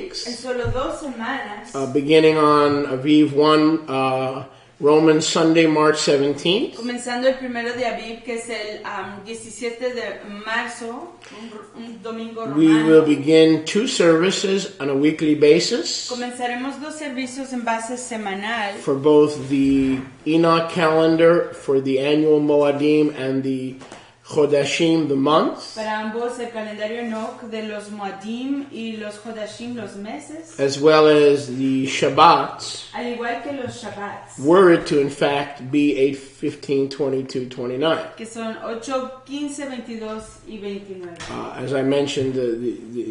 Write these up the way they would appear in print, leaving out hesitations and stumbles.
weeks. En solo 2 semanas. Beginning on Aviv 1, Roman Sunday, March 17th. Comenzando el 1 de Aviv, que es el 17 de marzo, un domingo romano. We will begin 2 services on a weekly basis. Comenzaremos 2 servicios en base semanal. For both the Enoch calendar, for the annual Moadim, and the Chodashim, the months. Para ambos, el calendario Enoch de los Moadim y los Chodashim, los meses. As well as the Shabbats. Al igual que los Shabbats. Were it to, in fact, be 8, 15, 22, 29. Que son 8, 15, 22 y 29. As I mentioned,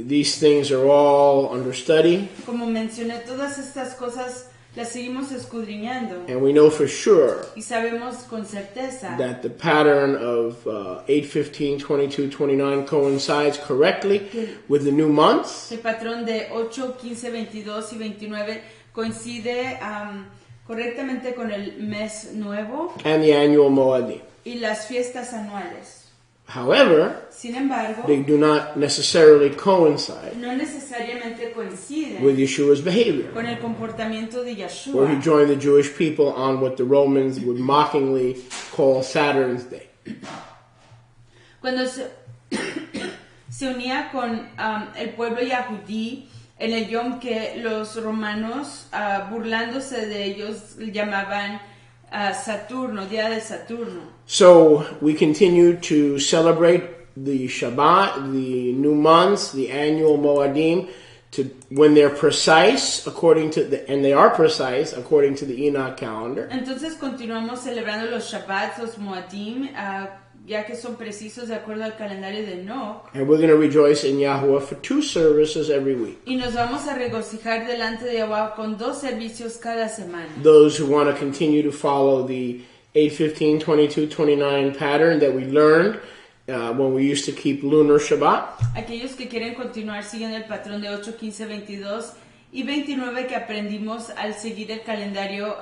these things are all under study. Como mencioné, todas estas cosas las seguimos escudriñando. And we know for sure Y sabemos con certeza that the pattern of 8, 15, 22, 29 coincides correctly with the new months. El patrón de 8, 15, 22 y 29 coincide correctamente con el mes nuevo And the annual Moadim. y las fiestas anuales. However, Sin embargo, they do not necessarily coincide no necesariamente coinciden with Yeshua's behavior, con el comportamiento de where he Yeshua, joined the Jewish people on what the Romans would mockingly call Saturn's Day. cuando se unía con el pueblo yahudí en el yom que los romanos, burlándose de ellos, llamaban Saturno, día de Saturno. So we continue to celebrate the Shabbat, the new months, the annual Moadim, when they're precise according to and they are precise according to the Enoch calendar. Entonces continuamos celebrando los Shabbats, los Moadim, ya que son precisos de acuerdo al calendario de Enoch. And we're going to rejoice in Yahuwah for 2 services every week. Y nos vamos a regocijar delante de Yahweh con 2 servicios cada semana. Those who want to continue to follow the 8, 15, 22, 29 pattern that we learned when we used to keep lunar Shabbat. Aquellos que quieren continuar siguiendo el patrón de 8, 15, 22 y 29 que aprendimos al seguir el calendario,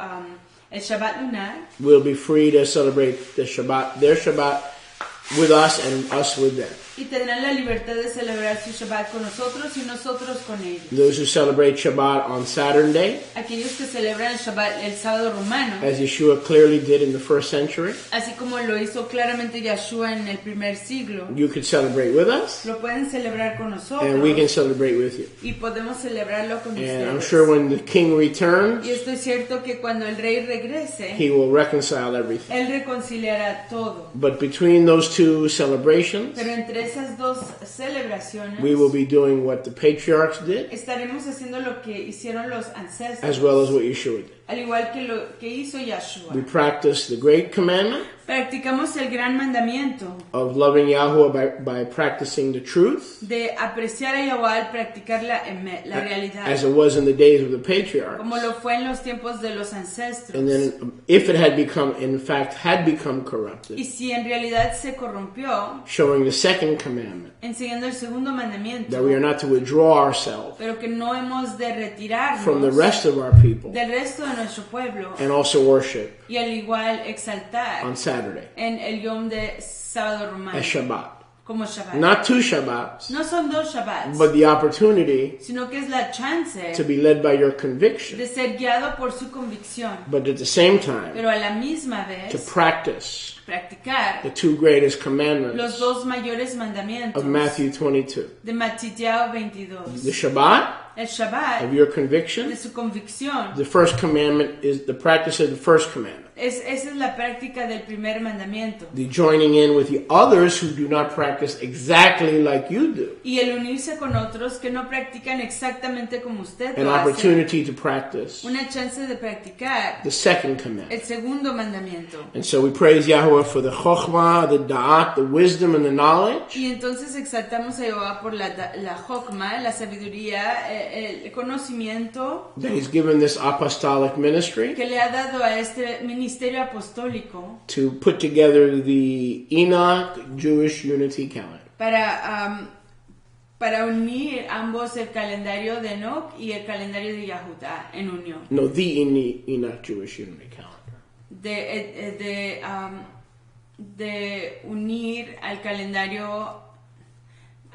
el Shabbat lunar. Will be free to celebrate the Shabbat, their Shabbat, with us and us with them. Y tendrán la libertad de celebrar su Shabbat con nosotros y nosotros con ellos. Those who celebrate Shabbat on Saturday, Aquellos que celebran el Shabbat el sábado romano, as Yeshua clearly did in the first century, así como lo hizo claramente Yeshua en el primer siglo, you could celebrate with us, lo pueden celebrar con nosotros and we can celebrate with you. y podemos celebrarlo con And I'm ustedes. sure when the king returns, Y estoy cierto que cuando el rey regrese, he will reconcile everything. él reconciliará todo. But between those 2 celebrations, Pero entre esas 2 celebraciones, we will be doing what the patriarchs did, estaremos haciendo lo que hicieron los ancestros, as well as what Yeshua did. al igual que lo que hizo We Yeshua. practice the great commandment Practicamos el gran mandamiento of loving Yahuwah by practicing the truth, de apreciar a Yahweh al practicar la realidad, as it was in the days of the patriarchs. como lo fue en los tiempos de los ancestros. And then if it had become, in fact, had become corrupted, Y si en realidad se corrompió, showing the second commandment, enseñando el segundo mandamiento, that we are not to withdraw ourselves pero que no hemos de retirarnos from the rest of our people del resto de nuestro pueblo and also worship y al igual exaltar on Saturday en el yom de sábado romano as Shabbat. como Shabbat. Not 2 Shabbats, No son 2 Shabbats, but the opportunity sino que es la chance to be led by your conviction, de ser guiado por su convicción, but at the same time pero a la misma to vez practice practicar the 2 greatest los commandments 2 mayores mandamientos of Matthew 22. de Mateo 22. The Shabbat El Shabbat of your de conviction. su convicción. The first commandment is the practice of the first commandment. Esa es la práctica del primer mandamiento. The joining in with the others who do not practice exactly like you do. Y el unirse con otros que no practican exactamente como usted An lo hace. opportunity to practice Una chance de practicar the second commandment. el segundo mandamiento. And so we praise Yahweh for the chokhmah, the da'at, the wisdom, and the knowledge Y entonces exaltamos a Jehová por la jokma, la sabiduría, el conocimiento that He's given this apostolic ministry que le ha dado a este ministerio apostólico to put together the Enoch Jewish Unity Calendar. para unir ambos el calendario de Enoch y el calendario de Yahudá en unión. No, the Enoch Jewish Unity Calendar. De unir al calendario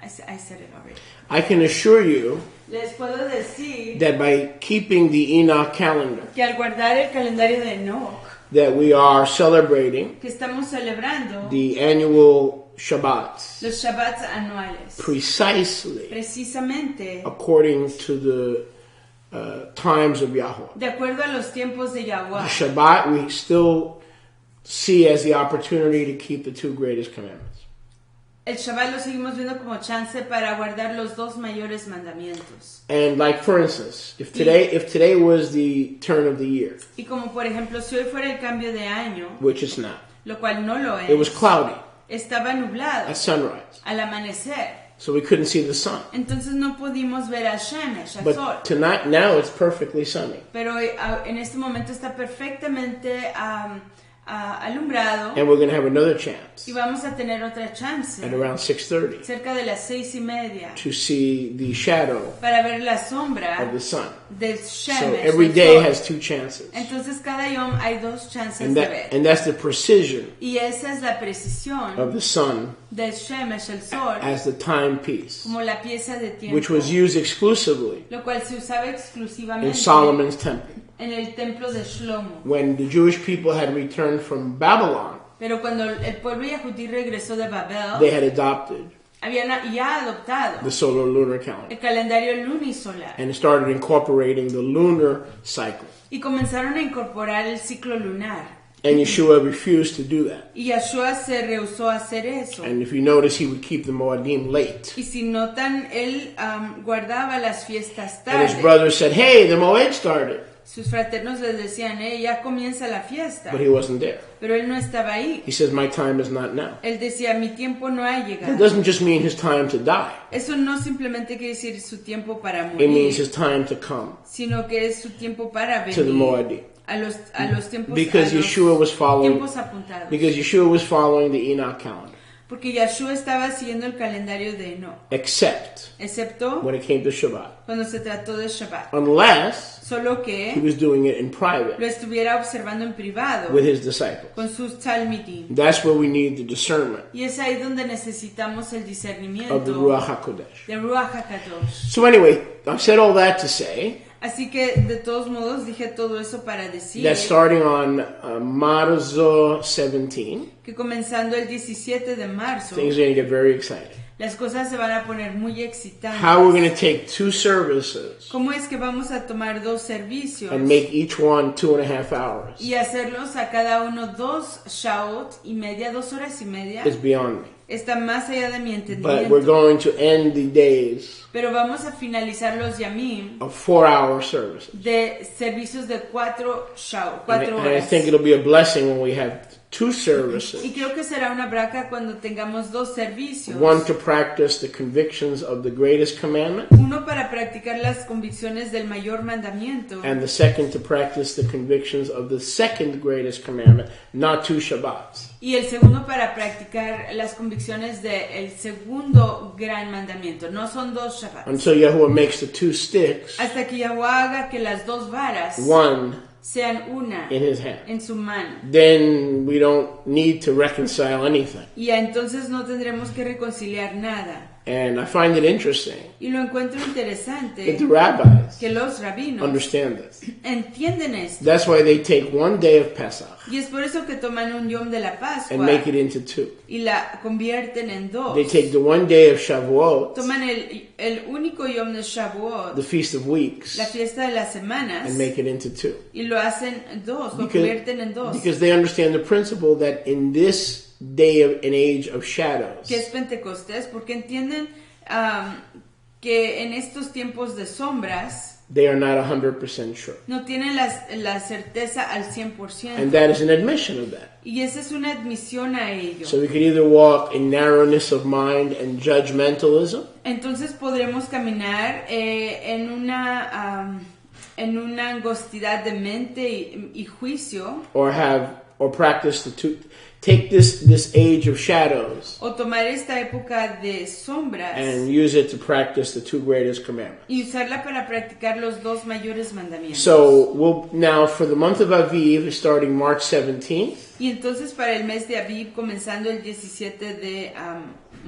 I said it already. I can assure you Les puedo decir that by keeping the Enoch calendar, que al guardar el calendario de Enoch, that we are celebrating que estamos celebrando the annual Shabbats los Shabbats anuales, precisely precisamente according to the times of Yahweh. de acuerdo a los tiempos de The Yahweh. Shabbat we still see as the opportunity to keep the two greatest commandments. El Shabbat lo seguimos viendo como chance para guardar los dos mayores mandamientos. And like for instance, if today was the turn of the year, Y como por ejemplo, si hoy fuera el cambio de año, which it's not, lo cual no lo it was es, cloudy estaba nublado at sunrise, al amanecer. so we couldn't see the sun. Entonces no pudimos ver al Shemesh, al sol. But tonight, now it's perfectly sunny, Pero en este momento está perfectamente alumbrado and we're going to have another chance y vamos a tener otra chance at around 6:30 cerca de las 6:30 to see the shadow para ver la sombra of the sun. del So Shemesh, every del day sol. has two chances, Entonces cada yom hay dos chances and de ver. that's the precision Y esa es la precisión of the sun del Shemesh, el sol, as the timepiece, como la pieza de tiempo, which was used exclusively lo cual se usaba in exclusivamente Solomon's temple. en el templo de Shlomo. When the Jewish people had returned from Babylon, Pero cuando el pueblo yahudí regresó de they Babel, had adopted habían ya adoptado the solar lunar calendar el calendario lunisolar and started incorporating the lunar cycle. y comenzaron a incorporar el ciclo lunar. And Yeshua refused to do that. Y Yahshua se rehusó a hacer eso. And if you notice, he would keep the Moedim late. Y si notan, él guardaba las fiestas And his tarde. brothers said, hey, the Moed started. Sus fraternos les decían, ya comienza la fiesta. But he wasn't there. Pero él no estaba ahí. He says, my time is not now. Él decía, mi tiempo no ha That llegado. doesn't just mean his time to die. Eso no simplemente quiere decir su tiempo para It means morir, his time to come sino que es su tiempo para to the venir Moedim. a los tiempos, Because a los Yeshua was following, tiempos apuntados. because Yeshua was following the Enoch calendar. Porque Yahshua estaba siguiendo el calendario de Enoch, Except excepto when it came to Shabbat. cuando se trató de Shabbat. Unless Solo he que was doing it in lo private estuviera observando en privado with his disciples. con sus talmidim. That's where we need the discernment Y es ahí donde necesitamos el of the discernimiento Ruach HaKodesh. de Ruach HaKadosh. So anyway, I've said all that to say Así que de todos modos dije todo eso para decir that starting on Marzo 17, que comenzando el 17 de marzo things are going to get very exciting. las cosas se van a poner muy excitantes. How we're going to take two services ¿Cómo es que vamos a tomar dos servicios and make each one 2.5 hours y hacerlos a cada uno 2 shaot y media, 2 horas y media? is beyond me. Está más allá de mi But we're entendimiento. going to end the days Pero vamos a finalizar los yamim of 4-hour services. de servicios de 4 shaot, And 4 I horas. think it'll be a blessing when we have two services. Y creo que será una braca cuando tengamos dos servicios. One to practice the convictions of the greatest commandment, Uno para practicar las convicciones del mayor mandamiento. and the second to practice the convictions of the second greatest commandment, not two Shabbats. Y el segundo para practicar las convicciones del segundo gran mandamiento. No son 2 Shabbats. Until Yahuwah makes the two sticks, Hasta que Yahweh haga que las 2 varas one sean una in his hand. en su mano. Then we don't need to reconcile anything. Y entonces no tendremos que reconciliar nada. And I find it interesting Y lo encuentro that interesante the rabbis que los rabinos understand this. entienden esto. That's why they take one day of Pesach Y es por eso que toman un yom de la and Pascua make it into two. y la convierten en 2. They take the one day of Shavuot, Toman el único yom de Shavuot, the Feast of Weeks, la fiesta de las semanas, and make it into two. y lo hacen 2, lo convierten en 2. Because they understand the principle that in this day of an age of shadows, Que es Pentecostés, porque entienden que en estos tiempos de sombras they are not 100% sure. no tienen la certeza al 100%. And that is an admission of that. Y esa es una admisión a ello. So we could either walk in narrowness of mind and judgmentalism, Entonces podremos caminar en una angostidad de mente y juicio, or practice the two. Take this age of shadows o tomar esta época de sombras and use it to practice the two greatest commandments. y usarla para practicar los 2 mayores mandamientos. So we'll now for the month of Aviv, starting March 17th, Y entonces para el mes de Aviv, comenzando el 17 de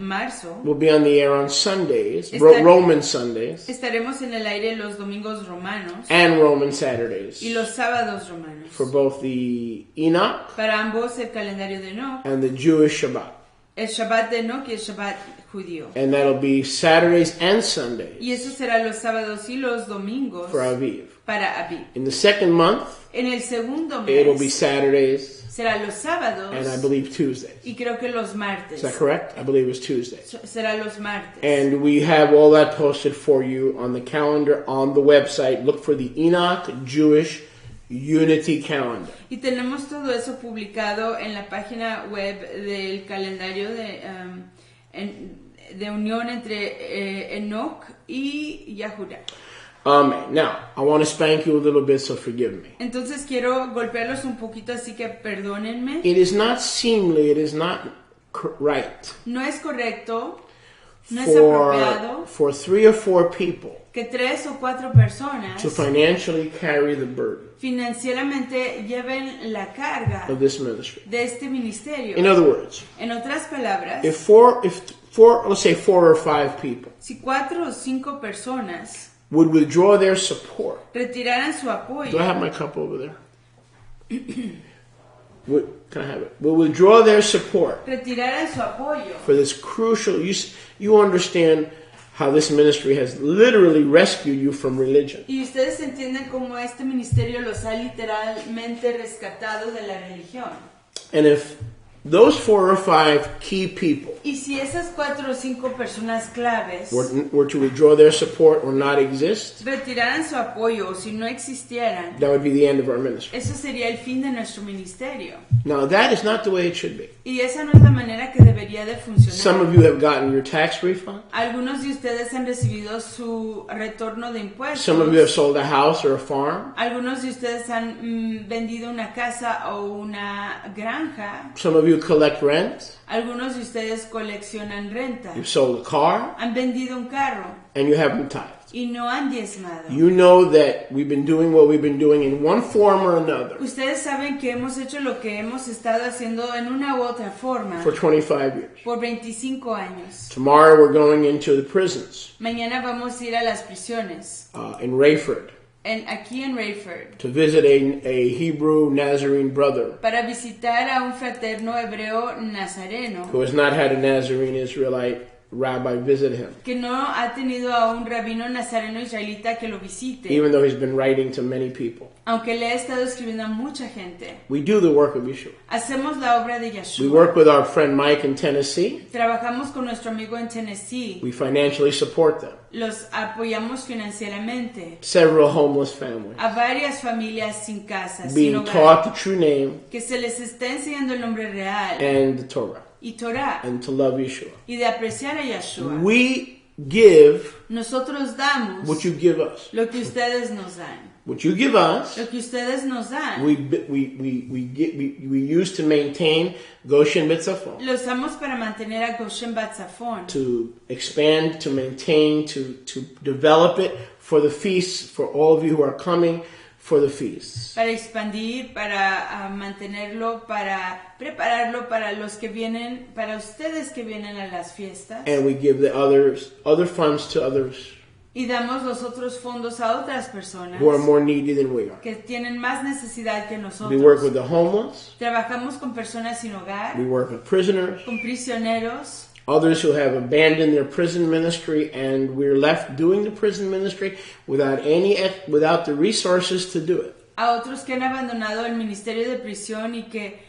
marzo, We'll be on the air on Sundays, Estar- Roman Sundays, estaremos en el aire los domingos romanos and Roman Saturdays y los sábados romanos. for both the Enoch Para ambos el calendario de Enoch, and the Jewish Shabbat. el Shabbat de Enoch y el Shabbat judío. And that'll be Saturdays and Sundays Y eso será los sábados y los domingos for Aviv. para Aviv. In the second month, En el segundo it'll be mes Saturdays será los sábados and I believe Tuesdays. y creo que los Is martes. that correct? I believe it was Tuesdays. Será los martes. And we have all that posted for you on the calendar on the website. Look for the Enoch Jewish Unity Calendar. Y tenemos todo eso publicado en la página web del calendario de unión entre Enoch y Yahudah. Now, I want to spank you a little bit, so forgive me. Entonces quiero golpearlos un poquito, así que perdónenme. It is not seemly, it is not right No es correcto, no es apropiado for 3 or 4 people que 3 o 4 personas to financially carry the burden financieramente lleven la carga of this ministry. de este ministerio. In other words, En otras palabras, if four, let's say 4 or 5 people si 4 o 5 personas would withdraw their support. retiraran su Do I apoyo, have my cup over there? Can I have it? Will withdraw their support retiraran su apoyo, for this crucial. You understand how this ministry has literally rescued you from religion. y ustedes entienden cómo este ministerio los ha literalmente rescatado de la religión. And if those 4 or 5 key people Y si esas 4 o 5 personas claves were to withdraw their support or not exist, retiraran su apoyo o si no existieran, that would be the end of our ministry. eso sería el fin de nuestro ministerio. Now, that is not the way it should be. Y esa no es la manera que debería de funcionar. Some of you have gotten your tax refund. Algunos de ustedes han recibido su retorno de impuestos. Some of you have sold a house or a farm. Algunos de ustedes han vendido una casa o una granja. Some of you collect rent. Algunos de ustedes coleccionan renta. You've sold a car, Han vendido un carro and you haven't tithed. y no han diezmado. You know that we've been doing what we've been doing in one form or another Ustedes saben que hemos hecho lo que hemos estado haciendo en una u otra forma for 25 years. por 25 años. Tomorrow we're going into the prisons Mañana vamos a ir a las prisiones in Rayford aquí en Rayford to visit a Hebrew Nazarene brother para visitar a un fraterno hebreo nazareno who has not had a Nazarene Israelite rabbi visit him, que no ha tenido a un rabino nazareno israelita que lo visite, even though he's been writing to many people. aunque le ha estado escribiendo a mucha gente. We do the work of Yeshua. Hacemos la obra de We Yeshua. work with our friend Mike in Tennessee. Trabajamos con nuestro amigo en Tennessee. We financially support them. Los apoyamos financieramente. Several homeless families A varias familias sin casa, sin being hogar, taught the true name que se les está enseñando el nombre real and the Torah y Torah and to love Yeshua. y de apreciar a Yeshua. We give Nosotros damos what you give us. lo que ustedes nos dan. What you give us, Lo que ustedes nos dan. we use to maintain Goshen Bitzafon, Lo usamos para mantener a Goshen Batzafon, to expand, to maintain, to develop it for the feasts, for all of you who are coming for the feasts. para expandir, para mantenerlo, para prepararlo para los que vienen, para ustedes que vienen a las fiestas. And we give the other funds to others Y damos los otros fondos a otras personas who are more needy than we are. que tienen más necesidad que We nosotros. work with the homeless. Trabajamos con personas sin hogar, We work with prisoners. con prisioneros, Others who have abandoned their prison ministry, and we're left doing the prison ministry without the resources to do it. a otros que han abandonado el ministerio de prisión y que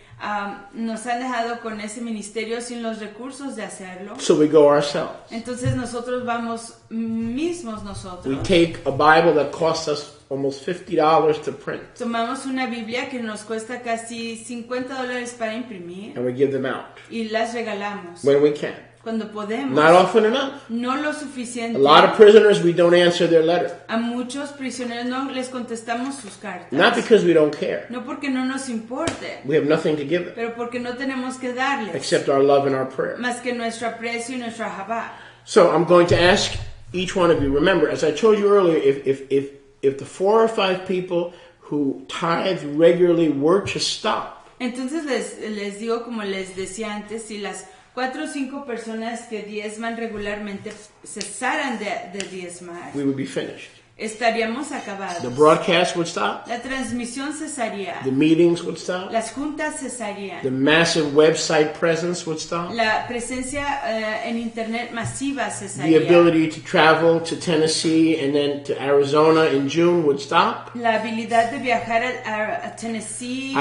nos han dejado con ese ministerio sin los recursos de hacerlo. So we go ourselves. Entonces nosotros vamos mismos We nosotros. take a Bible that costs us almost $50 to print, Tomamos una Biblia que nos cuesta casi $50 para imprimir and we give them out y las regalamos when we can. cuando podemos. Not often enough. No lo A suficiente. lot of prisoners, we don't answer their letter. A muchos prisioneros no les contestamos sus cartas. Not because we don't care. No porque no nos importe, We have nothing to give them pero porque no tenemos que darles except our love and our prayer. más que nuestro aprecio y nuestra jabá. So I'm going to ask each one of you, remember, as I told you earlier, if the 4 or 5 people who tithe regularly were to stop, Entonces les digo, como les decía antes, si las 4 o 5 personas que diezman regularmente cesaran de diezmar, we would be finished. estaríamos acabados. The broadcast would stop. La transmisión cesaría. The meetings would stop. Las juntas cesarían. The massive website presence would stop. La presencia en internet masiva The cesaría. ability to travel to Tennessee and then to Arizona in June would stop. La habilidad de viajar a Tennessee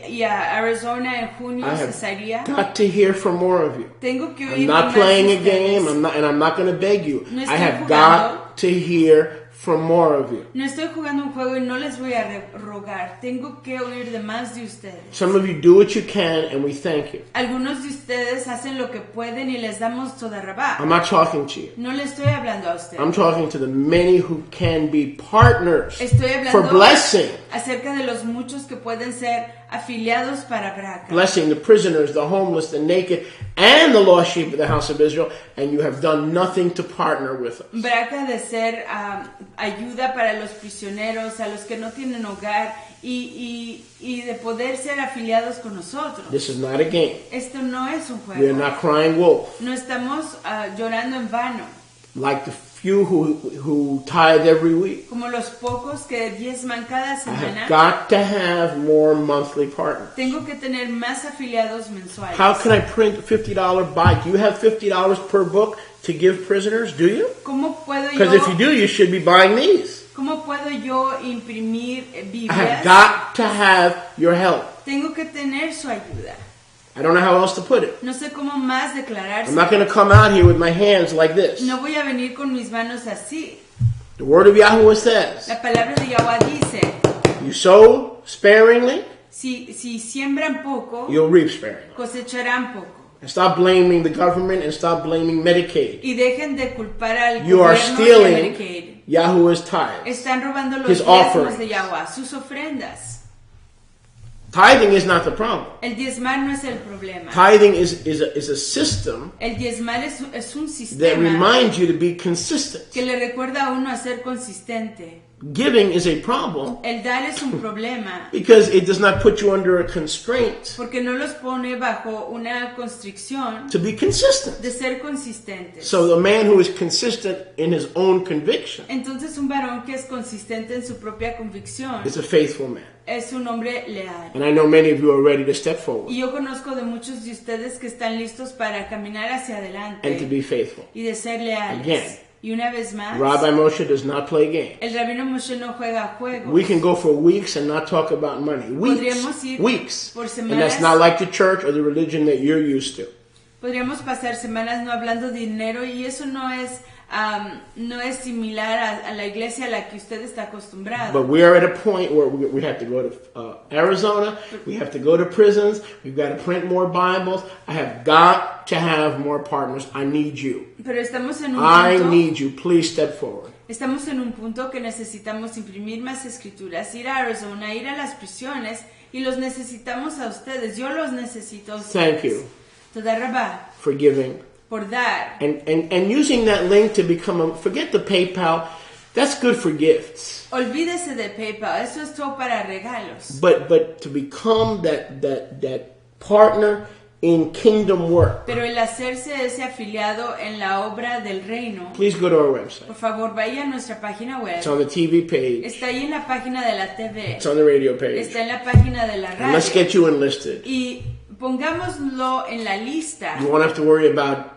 y a Arizona en junio I have cesaría. got to hear from more of you. Tengo que I'm oír not más playing de a game. ustedes. I'm not going to beg you. No I estoy have jugando. got to hear from more of you. No estoy jugando un juego y no les voy a rogar. Tengo que oír de más de ustedes. Some of you do what you can, and we thank you. Algunos de ustedes hacen lo que pueden y les damos toda rabá. I'm not talking to you. No le estoy hablando a ustedes. I'm talking to the many who can be partners Estoy for hablando blessing. acerca de los muchos que pueden ser afiliados para Braca. Blessing the prisoners, the homeless, the naked, and the lost sheep of the house of Israel, and you have done nothing to partner with us. Braca de ser ayuda para los prisioneros, a los que no tienen hogar y de poder ser afiliados con nosotros. This is not a game. Esto no es un We are juego. not crying wolf. No estamos llorando en vano, Like the few who tithe every week. como los pocos que diezman cada I have semana. got to have more monthly partners. Tengo que tener más afiliados mensuales. How can I print a $50 buy? Do you have $50 per book to give prisoners? Do you? ¿Cómo puedo Because if you yo, do, you should be buying these. cómo puedo yo imprimir I have Biblias? got to have your help. Tengo que tener su ayuda. I don't know how else to put it. No sé cómo más declararse. I'm not going to come out here with my hands like this. No voy a venir con mis manos así. The word of Yahweh says, La palabra de Yahweh dice, you sow sparingly, si siembran poco, you'll reap sparingly. cosecharán poco. And stop blaming the government and stop blaming Medicaid. Y dejen de culpar al You are gobierno y a stealing Medicaid. Yahweh's tithe. Están robando los His diezmos offerings. de Yahweh, sus ofrendas. Tithing is not the problem. El diezmar no es el problema. Tithing is a system El diezmar es un that sistema reminds you to be consistent. que le recuerda a uno a ser consistente. Giving is a problem El dar es un problema because it does not put you under a constraint porque no los pone bajo una constricción to be consistent. de ser consistentes. So the man who is consistent in his own conviction Entonces un varón que es consistente en su propia convicción is a faithful man. es un hombre leal. And I know many of you are ready to step forward Y yo conozco de muchos de ustedes que están listos para caminar hacia and to adelante be faithful. y de ser leales. Again. Y una vez más, Rabbi Moshe does not play games. el rabino Moshe no juega juegos. We can go for weeks and not talk about money. Podríamos ir Weeks. por And that's semanas. not like the church or the religion that you're used to. Podríamos pasar semanas no hablando de dinero y eso no es similar a la iglesia a la que usted está acostumbrado. But we are at a point where we have to go to Arizona. We have to go to prisons. We've got to print more Bibles. I have got to have more partners. I need you. Pero estamos en un I punto, need you. Please step forward. estamos en un punto que necesitamos imprimir más escrituras, ir a Arizona, ir a las prisiones y los necesitamos a ustedes. Yo los necesito a ustedes. Thank you Toda rabá for giving. por dar. And using that link to become forget the PayPal. That's good for gifts. Olvídese de PayPal, eso es todo para regalos. But to become that partner in kingdom work, Pero el hacerse ese afiliado en la obra del reino, please go to our website. por favor vaya a nuestra página web. It's on the TV page. Está ahí en la página de la TV. It's on the radio page. Está en la página de la And let's radio. get you enlisted. Y pongámoslo en la lista. You won't have to worry about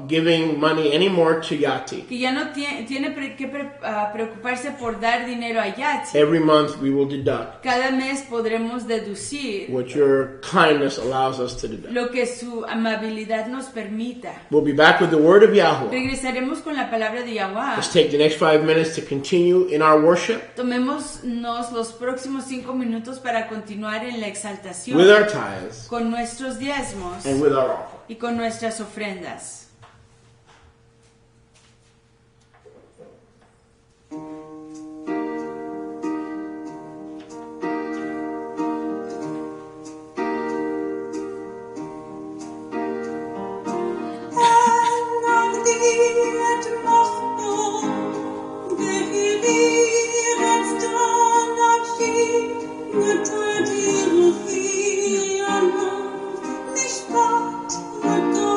giving money anymore to Yati. Que ya no tiene que preocuparse por dar dinero a Yati. Every month we will deduct Cada mes podremos deducir what your kindness allows us to deduct. lo que su amabilidad nos permita. We'll be back with the word of Yahweh. Regresaremos con la palabra de Yahweh. Let's take the next 5 minutes to continue in our worship Tomémonos los próximos 5 minutos para continuar en la exaltación with our tithes con nuestros diezmos and with our offering. y con nuestras ofrendas. Mit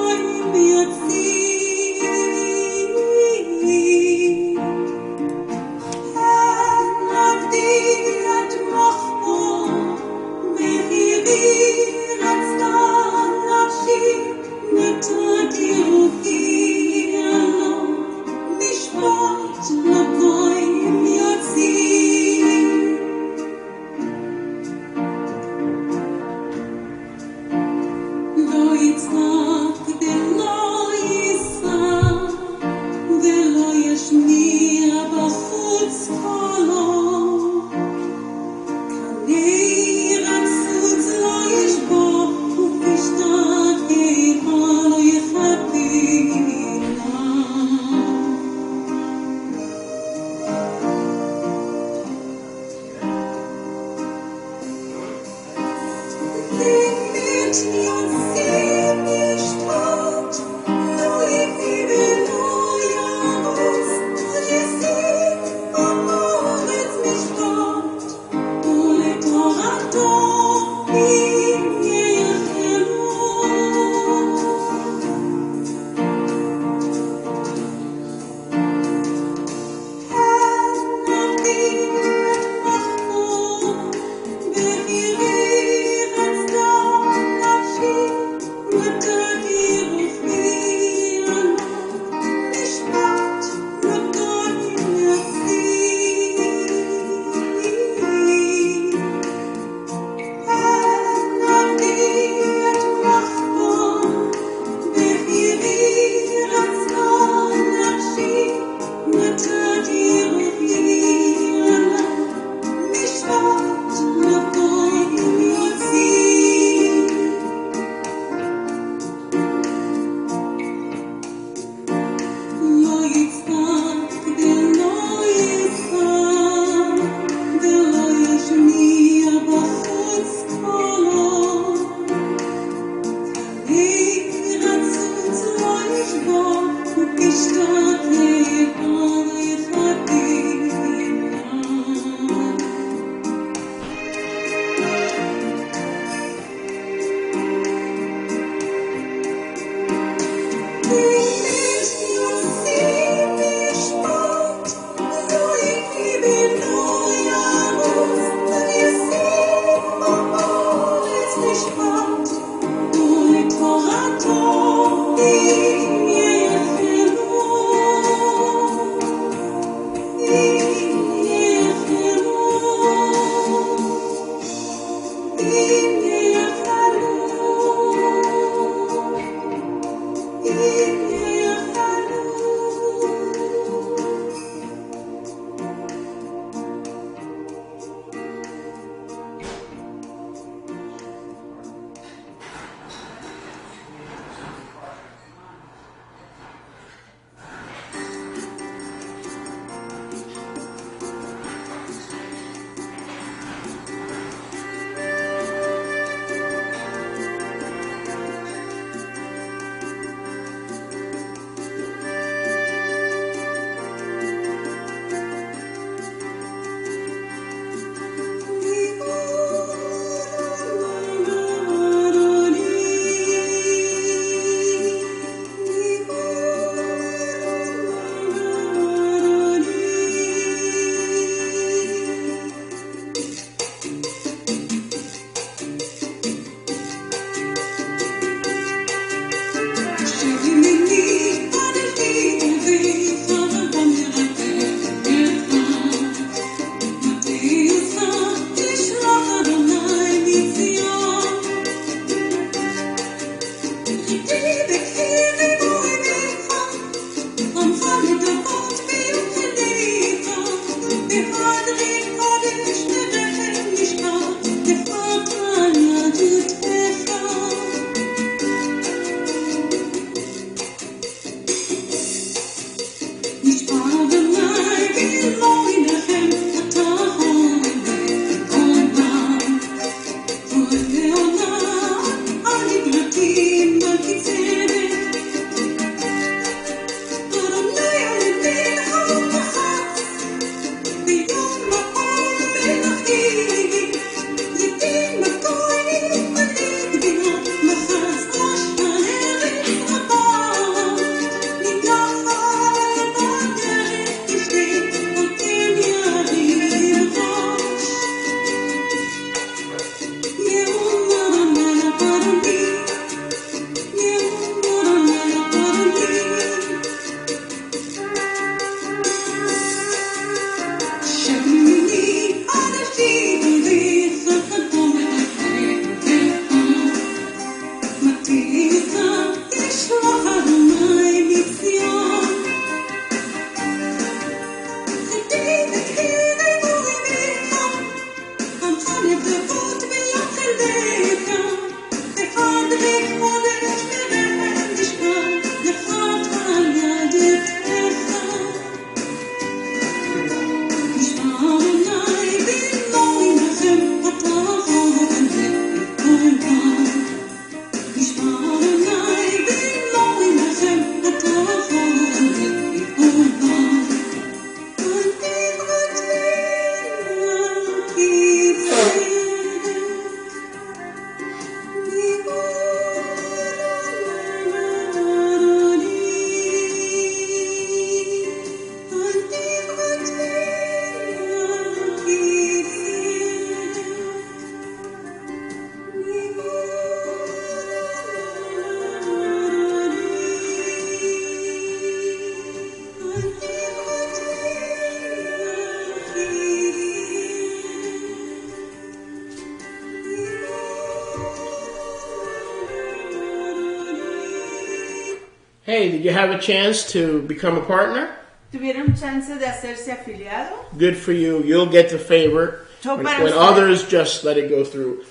Hey, did you have a chance to become a partner? ¿Tuvieron chance de hacerse afiliado? Good for you. You'll get the favor. So When para usted- others just let it go through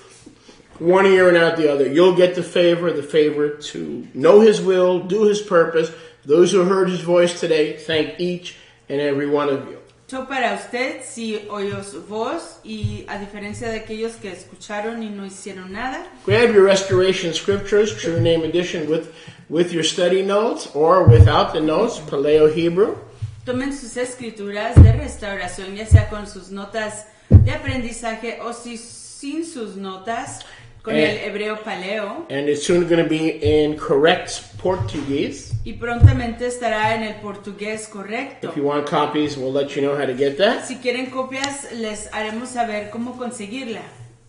one ear and out the other, you'll get the favor to know His will, do His purpose. Those who heard His voice today, thank each and every one of you. Yo para usted, si oyó su voz y a diferencia de aquellos que escucharon y no hicieron nada, Grab your Restoration Scriptures, True Name Edition, with your study notes or without the notes, Paleo Hebrew. tomen sus escrituras de restauración, ya sea con sus notas de aprendizaje o si sin sus notas, con el hebreo paleo, And it's soon going to be in correct Portuguese. y prontamente estará en el portugués correcto. If you want copies, we'll let you know how to get that. Si quieren copias, les haremos saber cómo conseguirla.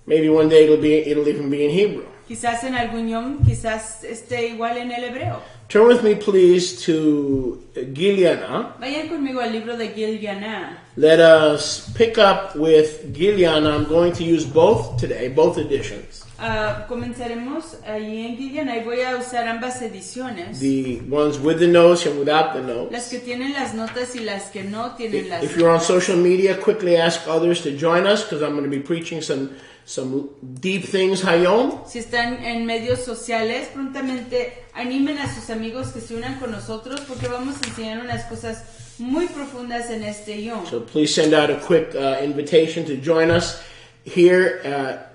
Maybe one day it'll even be in Hebrew. Quizás en algún yom, quizás esté igual en el hebreo. Turn with me, please, to Giliana. Vayan conmigo al libro de Gilganá. Let us pick up with Giliana. I'm going to use both today, both editions. Comenzaremos ahí en Gilganá y voy a usar ambas ediciones. The ones with the notes and without the Las notes. que tienen las notas y las que no tienen las If you're on notas. social media, quickly ask others to join us because I'm going to be preaching some deep things, Hayom. Si están en medios sociales, prontamente animen a sus amigos que se unan con nosotros porque vamos a enseñar unas cosas muy profundas en este yom. So please send out a quick invitation to join us here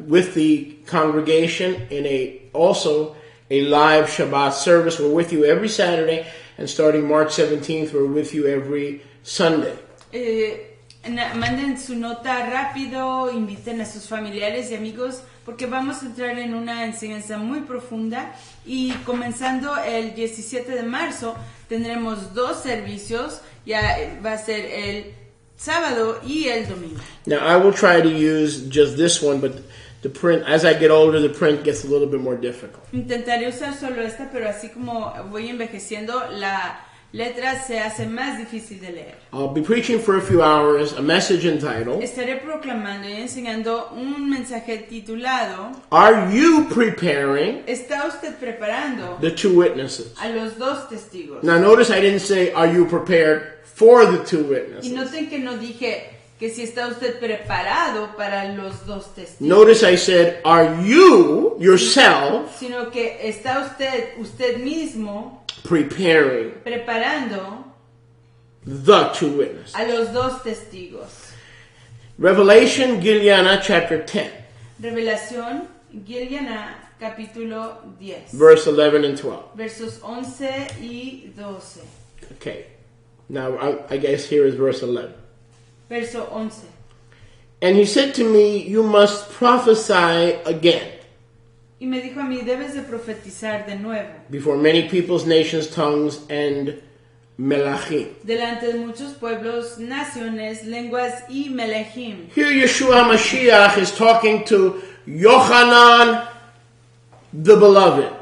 with the congregation in also a live Shabbat service. We're with you every Saturday, and starting March 17th, we're with you every Sunday. Manden su nota rápido, inviten a sus familiares y amigos porque vamos a entrar en una enseñanza muy profunda y comenzando el 17 de marzo tendremos 2 servicios, ya va a ser el sábado y el domingo. Now, I will try to use just this one, but the print, as I get older, the print gets a little bit more difficult. Intentaré usar solo esta, pero así como voy envejeciendo, la letra se hace más difícil de leer. I'll be preaching for a few hours a message entitled, Estaré proclamando y enseñando un mensaje titulado Are You Preparing ¿Está usted preparando the Two Witnesses? a los 2 testigos? Now, notice I didn't say, Are you prepared for the two Y witnesses? noten que no dije que si está usted preparado para los 2 testigos, Notice I said, Are you yourself sino que está usted mismo preparing preparando the two witnesses? a los 2 testigos. Revelation, Giliana, chapter 10, Revelación, Gilganá, capítulo 10, verse 11 and 12. versos 11 y 12. Okay. Now, I guess here is verse 11. Verso 11. And he said to me, You must prophesy again Y me dijo a mí, debes de profetizar de nuevo, before many peoples, nations, tongues, and melachim. delante de muchos pueblos, naciones, lenguas y melechim. Here Yeshua HaMashiach is talking to Yochanan the beloved.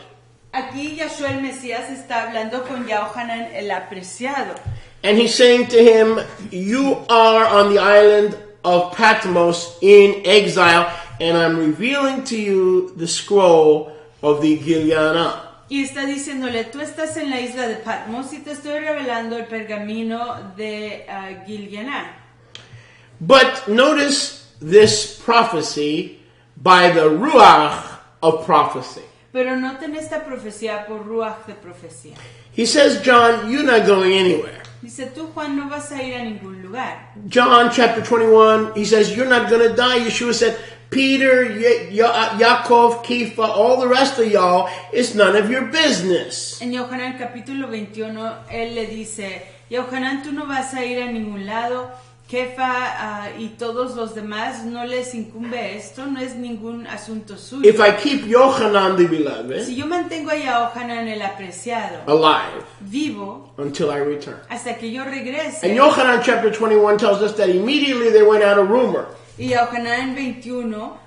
Aquí Yahshua el Mesías está hablando con Yohanan el apreciado. And he's saying to him, You are on the island of Patmos in exile, and I'm revealing to you the scroll of the Giliana. Y está diciéndole, tú estás en la isla de Patmos y te estoy revelando el pergamino de Gilganá. But notice this prophecy by the Ruach of prophecy. Pero noten esta profecía por Ruach de profecía. He says, John, you're not going anywhere. Dice, tú Juan no vas a ir a ningún lugar. John chapter 21, he says, you're not going to die. Yeshua said, Peter, Yaakov, Kepha, all the rest of y'all, it's none of your business. En Yohanan capítulo 21, él le dice, Yohanan, tú no vas a ir a ningún lado. Kefa y todos los demás no les incumbe esto, no es ningún asunto suyo. If I keep Yochanan the beloved Si yo mantengo a Yohanan el apreciado alive vivo until I return. hasta que yo regrese. And Yochanan chapter 21 tells us that immediately there went out a rumor. Y Yohanan 21,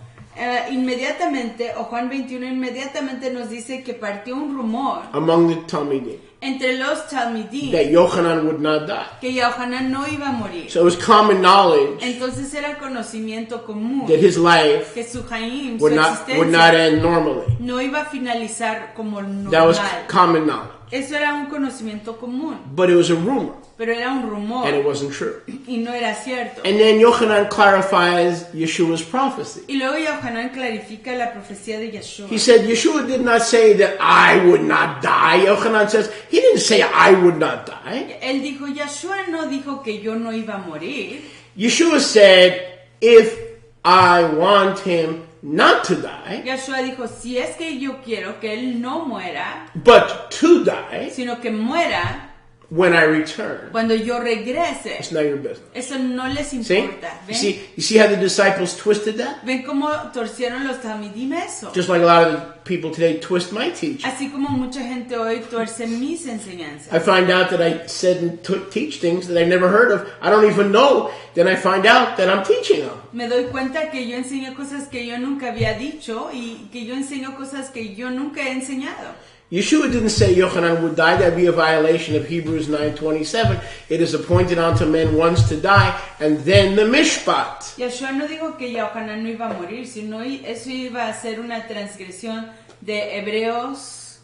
inmediatamente, o Juan 21 inmediatamente nos dice que partió un rumor Among the Talmidim entre los Talmidim that Yochanan would not die. que Yohanan no iba a morir. So it was common knowledge Entonces era conocimiento común that his life que su Haim, su would not existencia, end normally. no iba a finalizar como That was normal. common knowledge. Eso era un conocimiento común, but it was a rumor, pero era un rumor and it wasn't true. y no era cierto. And then Yochanan clarifies Yeshua's prophecy. Y luego Yohanan clarifica la profecía de Yeshua. He said, Yeshua did not say that I would not die. Yochanan says, he didn't say I would not die. Él dijo, Yeshua no dijo que yo no iba a morir. Yeshua said, if I want him not to die, Yeshua dijo, si es que yo quiero que él no muera, but to die sino que muera when I return, cuando yo regrese. it's not your business. Eso no les See? importa. You see how the disciples twisted that? ¿Ven cómo torcieron los Talmidim eso? Just like a lot of the people today twist my teaching. Así como mucha gente hoy tuerce mis enseñanzas. I find out that I said and teach things that I've never heard of. I don't even know. Then I find out that I'm teaching them. Me doy cuenta que yo enseño cosas que yo nunca había dicho y que yo enseño cosas que yo nunca he enseñado. Yeshua didn't say Yochanan would die. That would be a violation of Hebrews 9:27. It is appointed unto men once to die, and then the mishpat. Yeshua no dijo que Yohanan no iba a morir, sino eso iba a ser una transgresión de Hebreos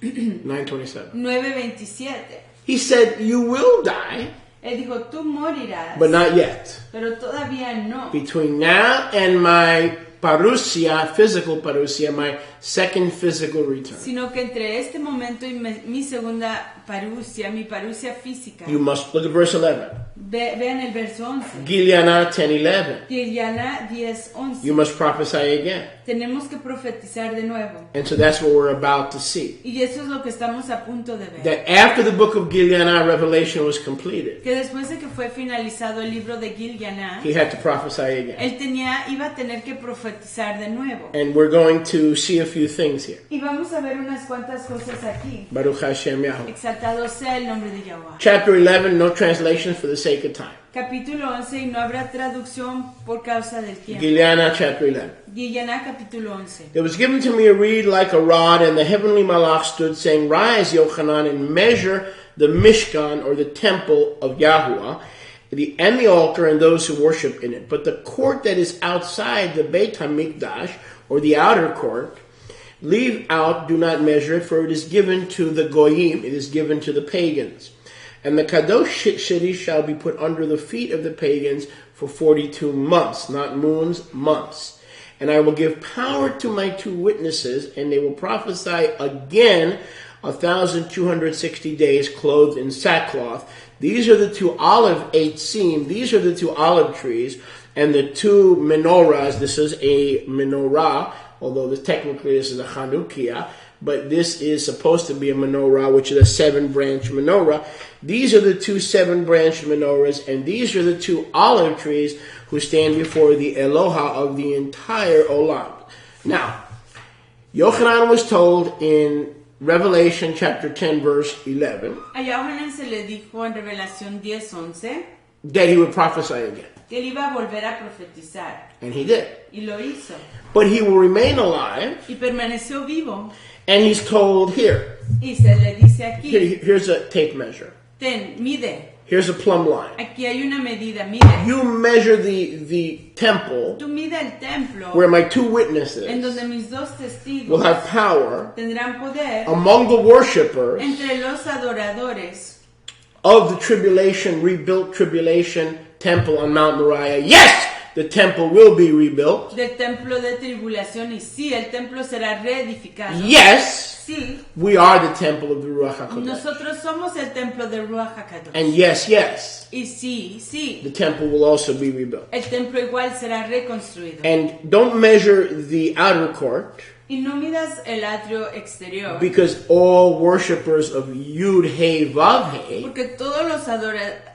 9:27. 9:27. He said, you will die, Él dijo, tú morirás, but not yet. pero todavía no. Between now and my parousia, physical parousia, my second physical return, Sino que entre este momento y mi segunda parusia, mi parusia física. you must look at verse 11. Vean el verso 11. Gileana 10:11. Giliana 10:11. You must prophesy again. Tenemos que profetizar de nuevo. And so that's what we're about to see. Y eso es lo que estamos a punto de ver. That after the book of Gileana, Revelation was completed, Que después de que fue finalizado el libro de Giliana, he had to prophesy again. él iba a tener que profetizar de nuevo. And we're going to see a few things here. Y vamos a ver unas cuantas cosas aquí. Baruch Hashem Yahweh. Exaltado sea el nombre de Yahweh. Chapter 11, no translations for the sake of time. Capítulo 11, y no habrá traducción por causa del tiempo. Gileana chapter 11. Giliana capítulo 11. It was given to me a reed like a rod, and the heavenly malach stood, saying, Rise, Yochanan, and measure the Mishkan, or the temple of Yahuwah, and the altar, and those who worship in it. But the court that is outside the Beit HaMikdash, or the outer court, leave out, do not measure it, for it is given to the Goyim, it is given to the pagans. And the Kadosh city shall be put under the feet of the pagans for 42 months, not moons, months. And I will give power to my two witnesses, and they will prophesy again 1,260 days, clothed in sackcloth. These are the two olive eitzim, these are the two olive trees, and the two menorahs. This is a menorah, although technically this is a Chanukiah, but this is supposed to be a menorah, which is a 7-branch menorah. These are the two 7-branch menorahs, and these are the two olive trees who stand before the Eloha of the entire Olam. Now, Yochanan was told in Revelation chapter 10, verse 11, A Yohanan se le dijo en Revelación 10:11 that he would prophesy again. que él iba a volver a profetizar. And he did. Y lo hizo. But he will remain alive, Y permaneció vivo. and he's told here. Y se le dice aquí, Here's a tape measure. mide. Here's a plumb line. Aquí hay una medida, mide. You measure the temple Tú mide el templo where my two en witnesses donde mis dos testigos will have power tendrán poder among the worshipers entre los adoradores of the tribulation, rebuilt tribulation temple on Mount Moriah. Yes, the temple will be rebuilt. del templo de tribulación. Y sí, el templo será reedificado. Yes, Sí, we are the temple of the Ruach HaKodesh. nosotros somos el templo de Ruach HaKadosh. And yes, Y sí, the temple will also be rebuilt. el templo igual será reconstruido. And don't measure the outer court, Y no midas el atrio exterior, because all worshipers of Yud Hey Vav Hey porque todos los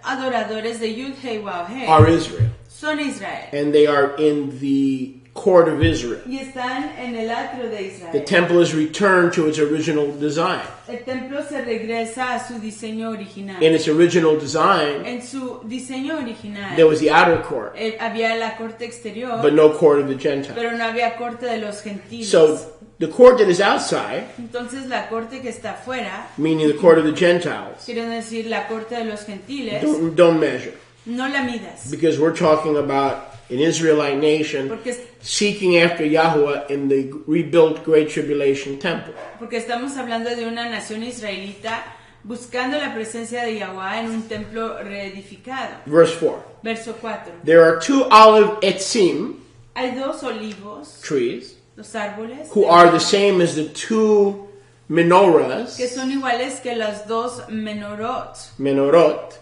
adoradores de Yud Hei Wav Hei are Israel, son Israel. and they are in the court of Israel. Y están en el atrio de The Israel. temple is returned to its original design. El templo se regresa a su diseño original. In its original design, En su diseño original there was the outer court, había la corte exterior, but no court of the Gentiles. pero no había corte de los gentiles. So the court that is outside, Entonces la corte que está afuera, meaning the court of the Gentiles, quiere decir la corte de los gentiles, don't measure, no la midas. because we're talking about an Israelite nation Porque, seeking after Yahweh in the rebuilt Great Tribulation temple. porque estamos hablando de una nación israelita buscando la presencia de Yahweh en un templo reedificado. Verse 4. Verso 4. There are 2 olive etzim Hay 2 olivos, trees los árboles, who are the same as the 2 menorahs, que son iguales que las 2 menorot. menorot.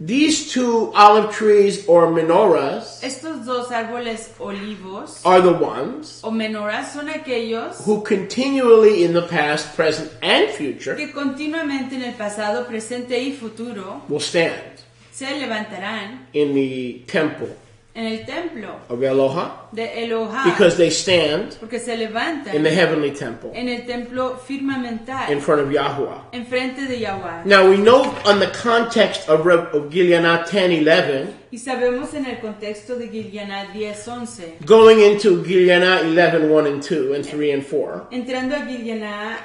These 2 olive trees or menorahs Estos 2 árboles olivos are the ones o menorás son aquellos who continually in the past, present, and future que continuamente en el pasado, presente y futuro will stand se levantarán in the temple en el templo of Eloha de Elohá, because they stand porque se levantan in the heavenly temple en el templo firmamental in front of Yahuwah. en frente de Yahweh. Now we know on the context of Gilead 10:11, Y sabemos en el contexto de Gilganá 10:11, going into Gilead 11:1 and 2 and 3 and 4, entrando a Gilganá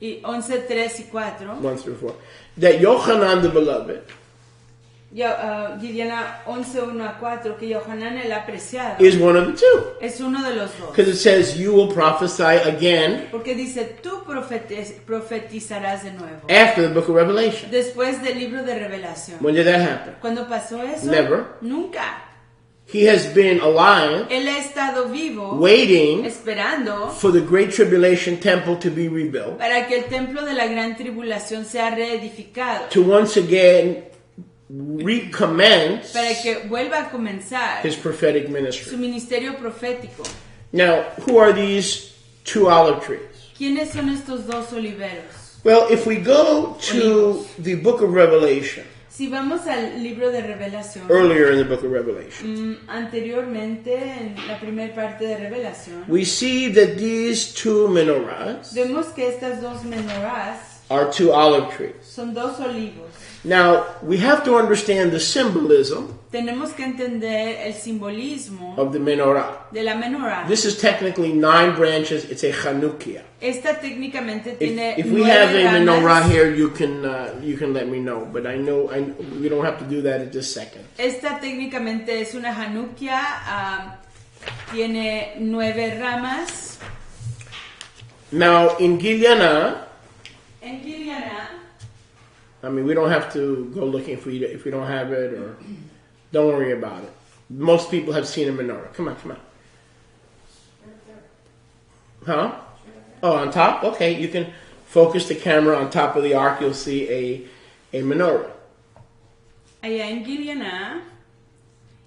11:3 y 4, 1 through 4, that Yochanan the beloved Gilganá 11:1 a 4, que Yohanan el apreciado is one of the 2. es uno de los 2. Because it says, you will prophesy again Porque dice, tú profetizarás de nuevo. after the book of Revelation. Después del libro de Revelación. When did that happen? ¿Cuándo pasó eso? Never. Nunca. He has been alive, Él ha estado vivo, waiting esperando for the Great Tribulation temple to be rebuilt, para que el templo de la gran tribulación sea reedificado. to once again recommence Para que vuelva a comenzar his prophetic su ministry. ministerio profético. Now, who are these 2 olive trees? ¿Quiénes son estos 2 oliveros? Well, if we go to Olivos. the book of Revelation, Si vamos al libro de Revelación, earlier in the book of Revelation, anteriormente en la primera parte de Revelación, we see that these 2 menorahs vemos que estas 2 menorás are 2 olive trees. son 2 olivos. Now, we have to understand the symbolism Tenemos que entender el simbolismo of the menorah. de la menorá. This is technically 9 branches. It's a Chanukia. Esta técnicamente tiene If we have 9 a menorah ramas. here, you can let me know. But I know we don't have to do that at this second. Esta técnicamente es una Hanukkah, tiene 9 ramas. Now, in Gilyana, En Gilganá, I mean, we don't have to go looking if we don't have it, or don't worry about it. Most people have seen a menorah. Come on. Huh? Oh, on top? Okay, you can focus the camera on top of the ark. You'll see a menorah. allá en Gilganá,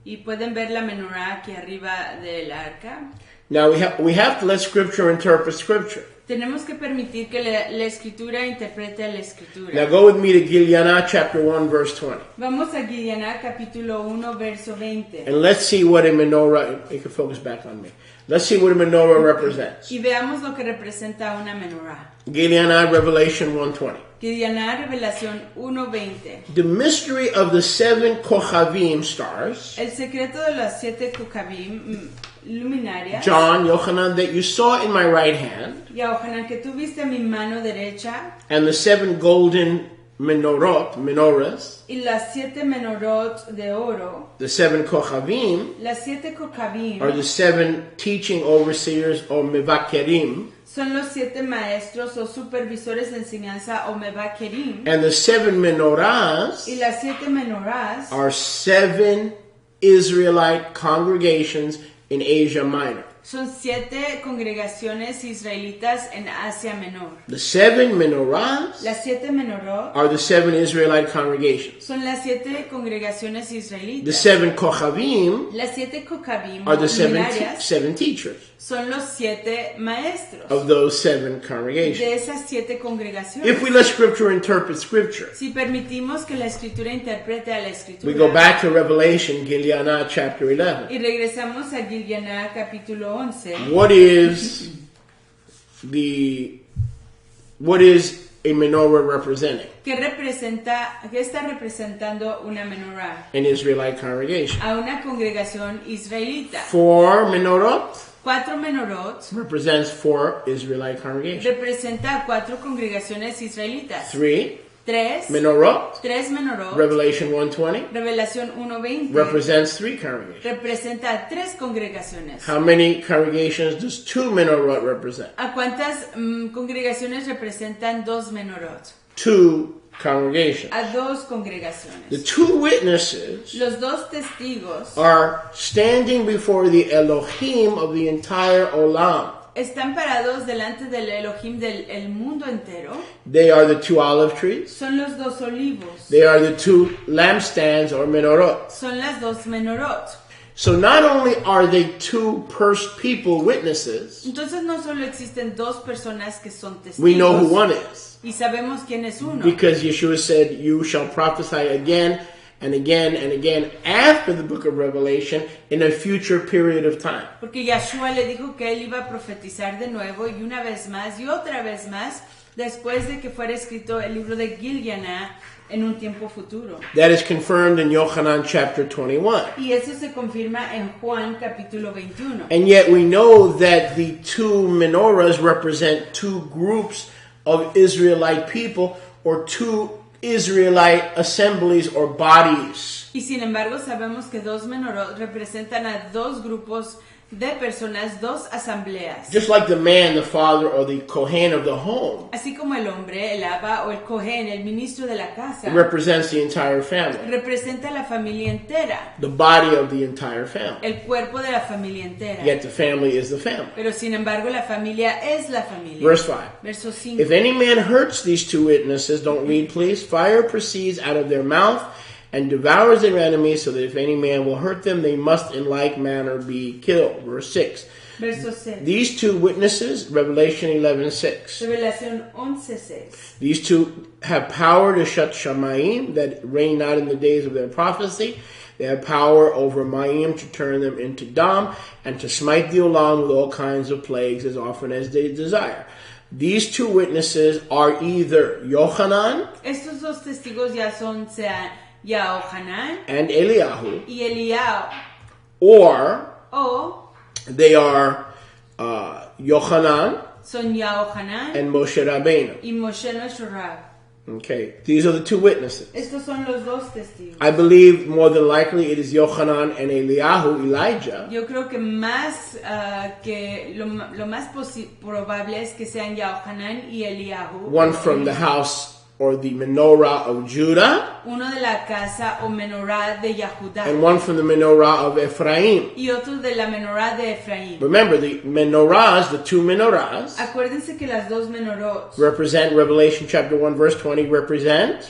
y pueden ver la menorá aquí arriba del arca. Now we have to let Scripture interpret Scripture. Tenemos que permitir que la escritura interprete a la escritura. Now go with me to Gilyana chapter 1 verse 20. Vamos a Gilganá capítulo 1 verso 20. And let's see what a menorah, you can focus back on me. Let's see what a menorah represents. Y veamos lo que representa una menorá. Gilyana Revelation 1:20. Gilganá Revelación 1:20. The mystery of the 7 Kochavim stars, El secreto de las 7 Kukabim luminarias. John, Yochanan, that you saw in my right hand, Y a Ohanan, que tú viste a mi mano derecha, and the 7 golden menorahs, y las 7 menorot de oro, the 7 Kochavim, las 7 Kukabim, are the 7 teaching overseers or mevakerim, son los 7 maestros o supervisores de enseñanza o mevakerim, and the 7 menorahs y las 7 menorás are 7 Israelite congregations in Asia Minor. son 7 congregaciones israelitas en Asia Menor. The 7 menorahs Las 7 menorot are the 7 Israelite congregations. son las 7 congregaciones The israelitas. 7 Kochavim Las 7 Kukabim are the 7 luminarias teachers son los 7 maestros of those 7 congregations. de esas 7 congregaciones. If we let Scripture interpret Scripture, Si permitimos que la escritura interprete a la we escritura go back to Revelation, Gilyana chapter 11. y regresamos a Gilganá capítulo 11, What is a menorah representing? ¿qué está representando una menorá? An Israelite congregation. A una congregación israelita. 4 menorot 4 menorot represents 4 Israelite congregations. representa a 4 congregaciones israelitas. 3 Tres Menorot, menorot. Revelation 1:20, Revelación 1:20 represents 3 congregations. representa a 3 congregaciones. How many congregations does 2 Menorot represent? ¿A cuántas congregaciones representan 2 menorot? 2 congregations. A 2 The congregaciones. 2 witnesses Los 2 testigos are standing before the Elohim of the entire Olam. están parados delante del Elohim del el mundo entero. They are the 2 olive trees. Son los 2 olivos. They are the 2 lampstands or menorot. Son las 2 menorot. So not only are they 2 first people witnesses, Entonces no solo existen 2 personas que son testigos. we know who one is. Y sabemos quién es uno. Because Yeshua said, you shall prophesy again and again and again after the book of Revelation in a future period of time. Porque Yahshua le dijo que él iba a profetizar de nuevo y una vez más y otra vez más después de que fuera escrito el libro de Gilganá en un tiempo futuro. That is confirmed in Yochanan chapter 21. Y eso se confirma en Juan capítulo 21. And yet we know that the 2 menorahs represent 2 groups of Israelite people or 2 Israelite assemblies or bodies. Y sin embargo sabemos que 2 menorot representan a 2 grupos de personas, 2 asambleas. Just like the man, the father, or the Kohen of the home, Así como el hombre, el Abba o el Cohen, el ministro de la casa, it represents the entire family, representa a la familia entera, the body of the entire family. el cuerpo de la familia entera. Yet the family is the family. Pero sin embargo la familia es la familia. Verse 5. Verso 5. If any man hurts these 2 witnesses, don't read please, fire proceeds out of their mouth and devours their enemies, so that if any man will hurt them, they must in like manner be killed. Verse 6. Verso 6. These 2 witnesses, Revelation 11:6. Revelación 11:6. These 2 have power to shut Shamayim, that reign not in the days of their prophecy. They have power over Mayim to turn them into Dam, and to smite the Olam with all kinds of plagues as often as they desire. These 2 witnesses are either Yochanan Estos 2 testigos ya son sea Yahohanan and Eliyahu, y Eliao, or o they are Yochanan son Yahohanan and Moshe Rabbeinu. y Moshe nuestro Rab. Okay, these are the 2 witnesses. Estos son los 2 testigos. I believe more than likely it is Yochanan and Eliyahu, Elijah, Yo creo que más que lo más probable es que sean Yahohanan y Eliahu. one from the house or the menorah of Judah, Uno de la casa o menorá de Yahudá and one from the menorah of Ephraim. y otro de la menorá de Efraín. Remember, the menorahs, the 2 menorahs, Acuérdense que las 2 menorot represent, Revelation chapter 1 verse 20, represent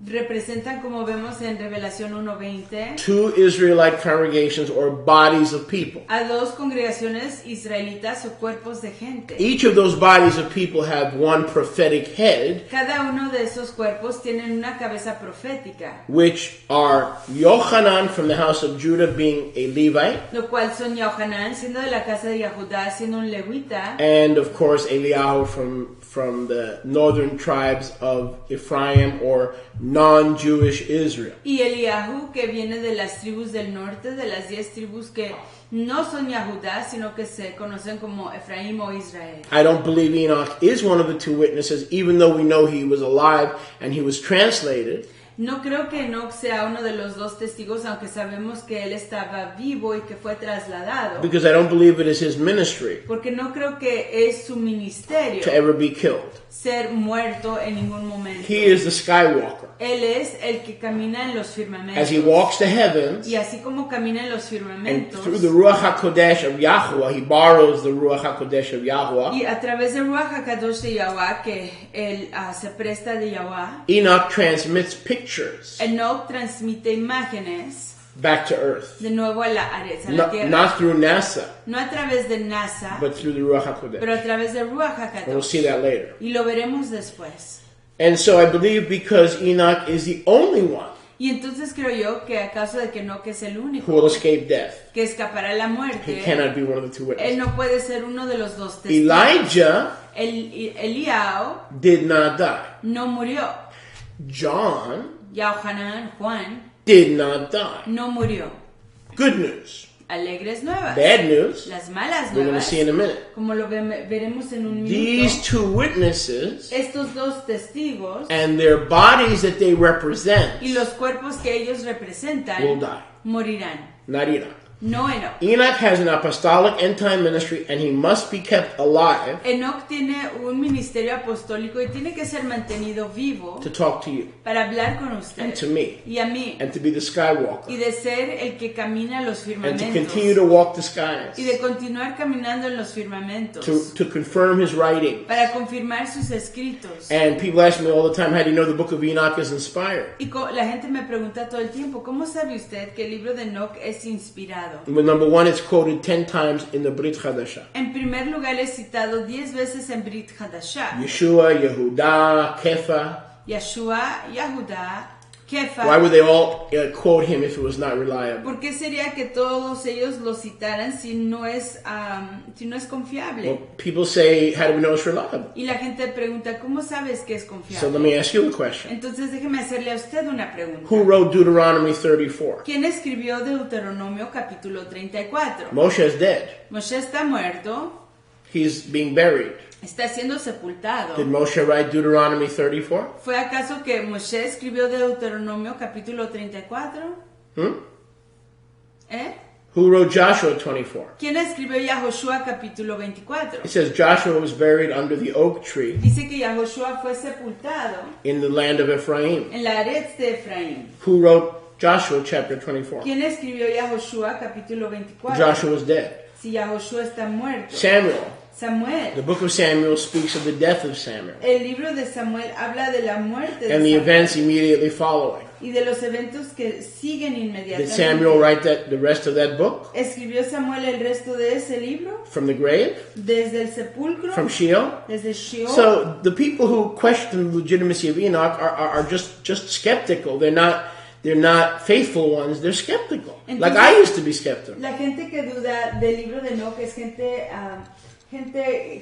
representan, como vemos en Revelación 1:20, 2 Israelite congregations or bodies of people. a 2 congregaciones israelitas o cuerpos de gente. Each of those bodies of people have one prophetic head, Cada uno de esos cuerpos tienen una cabeza profética, which are Yochanan from the house of Judah being a Levite, lo cual son Yahohanan, siendo de la casa de Yahudá, siendo un levita, and of course Eliyahu from the northern tribes of Ephraim or non-Jewish Israel. y Eliahu, que viene de las tribus del norte, de las 10 tribus que no son Yahudá, sino que se conocen como Efraín o Israel. I don't believe Enoch is one of the 2 witnesses, even though we know he was alive and he was translated. No creo que Enoch sea uno de los 2 testigos, aunque sabemos que él estaba vivo y que fue trasladado. Because I don't believe it is his ministry Porque no creo que es su ministerio to ever be killed. ser muerto en ningún momento. He is the Skywalker. Él es el que camina en los firmamentos. As he walks the heavens, Y así como camina en los and firmamentos, through the Ruach HaKodesh of Yahuwah, he borrows the Ruach HaKodesh of Yahuwah. y a través del Ruach HaKadosh de Yahweh, que él se presta de Yahweh, Enoch transmits pictures Enoch transmite imágenes back to earth. de nuevo a la tierra. Not through NASA, No a través de NASA, but through the Ruach HaKodesh. pero a través del Ruach And we'll HaKadosh. see that later. Y lo veremos después. And so I believe because Enoch is the only one Y entonces creo yo que a causa de que Enoch es el who único will escape death, que escapará la he muerte, cannot be one of the 2 él witnesses. no puede ser uno de los 2 testigos. Elijah Eliao did not die. no murió. John Yahohanan, Juan, did not die. no murió. Good news. alegres nuevas. Bad news, Las malas we're going to nuevas, see in a minute. como lo veremos en un These minuto, two witnesses estos dos testigos and their bodies that they represent y los cuerpos que ellos representan will die. morirán. Not Enoch. No Enoch. Enoch has an apostolic end-time ministry, and he must be kept alive Enoch tiene un ministerio apostólico y tiene que ser mantenido vivo to talk to you para hablar con and usted to me y a mí and to be the skywalker y de ser el que camina los and to continue firmamentos to walk the skies y de continuar caminando en los firmamentos to confirm his writing. para confirmar sus escritos. And people ask me all the time, how do you know the book of Enoch is inspired? Y la gente me pregunta todo el tiempo, ¿cómo sabe usted que el libro de Enoch es inspirado? Well, number one, it's quoted 10 times in the Brit Hadashah. En primer lugar es citado 10 veces en Brit Hadashah. Yeshua, Yehuda, Kepha. Yeshua, Yahuda, Kefa. Why would they all quote him if it was not reliable? ¿Por qué sería que todos ellos lo citaran si no es confiable? Well, people say, how do we know it's reliable? Y la gente pregunta, ¿cómo sabes que es So confiable? let me ask you a question. Entonces déjeme hacerle a usted una pregunta. Who wrote Deuteronomy 34? ¿Quién escribió Deuteronomio capítulo 34? Moshe is dead. Moshe está muerto, He's being buried. está siendo sepultado. Did Moshe write Deuteronomy 34? ¿Fue acaso que Moshe escribió Deuteronomio capítulo 34? Who wrote Joshua 24? ¿Quién escribió Yahoshua capítulo 24? It says Joshua was buried under the oak tree Dice que Yahoshua fue sepultado in the land of Ephraim. en la Aretz de Efraín. Who wrote Joshua chapter 24? ¿Quién escribió Yahoshua capítulo 24? Joshua was dead. Si Yahoshua está muerto. Samuel. The Samuel. book of Samuel speaks of the death of Samuel El libro de Samuel habla de la muerte de and the Samuel events immediately following. y de los eventos que siguen Did inmediatamente. Samuel write the rest of that book? ¿Escribió Samuel el resto de ese libro? From the grave? Desde el sepulcro, From Sheol? desde Sheol. So the people who question the legitimacy of Enoch are just skeptical. They're not faithful ones. They're skeptical. Like I used to be skeptical. La gente que duda del libro de Enoch es gente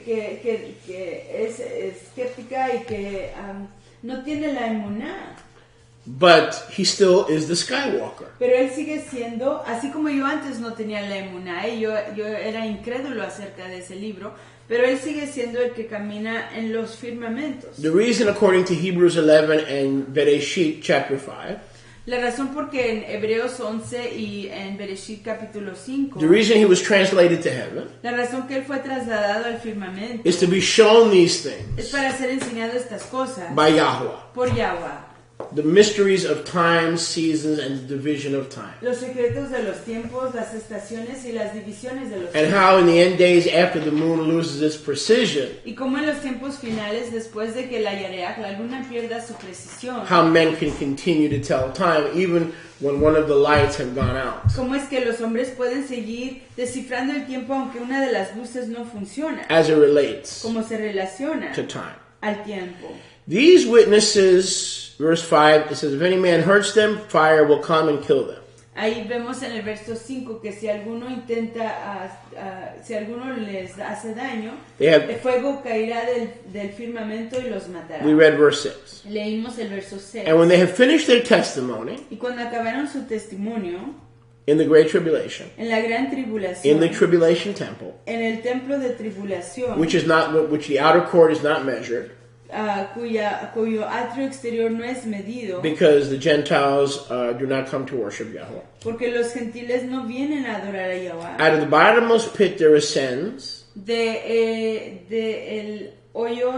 que es escéptica y que no tiene la emuná. But he still is the Skywalker. Pero él sigue siendo, así como yo antes no tenía la emuná, y yo era incrédulo acerca de ese libro, pero él sigue siendo el que camina en los firmamentos. The reason, according to Hebrews 11 and Bereshit chapter 5, La razón por que en Hebreos 11 y en Bereshit capítulo 5, the reason he was translated to heaven la razón que él fue trasladado al firmamento is to be shown these es things para ser enseñado estas cosas by Yahweh. por Yahweh. The mysteries of time, seasons, and the division of time. Los secretos de los tiempos, las estaciones y las divisiones de los And tiempos. how in the end days after the moon loses its precision, Y como en los tiempos finales, después de que la Yareach, la luna, pierda su precisión, how men can continue to tell time even when one of the lights have gone out. cómo es que los hombres pueden seguir descifrando el tiempo aunque una de las luces no funciona, As it relates cómo se relaciona to time. al tiempo. These witnesses, verse 5, it says, if any man hurts them, fire will come and kill them. Ahí vemos en el verso 5 que si alguno si alguno les hace daño, They have- el fuego caerá del firmamento y los matará. We read verse 6. Leímos el verso 6. And when they have finished their testimony Y cuando acabaron su testimonio, in the great tribulation, en la gran in tribulación, the tribulation temple, en el templo de tribulación, which the outer court is not measured, cuyo atrio exterior no es medido, because the Gentiles do not come to worship Yahweh. porque los gentiles no vienen a adorar a Yahweh. Out of the bottomless pit there ascends El hoyo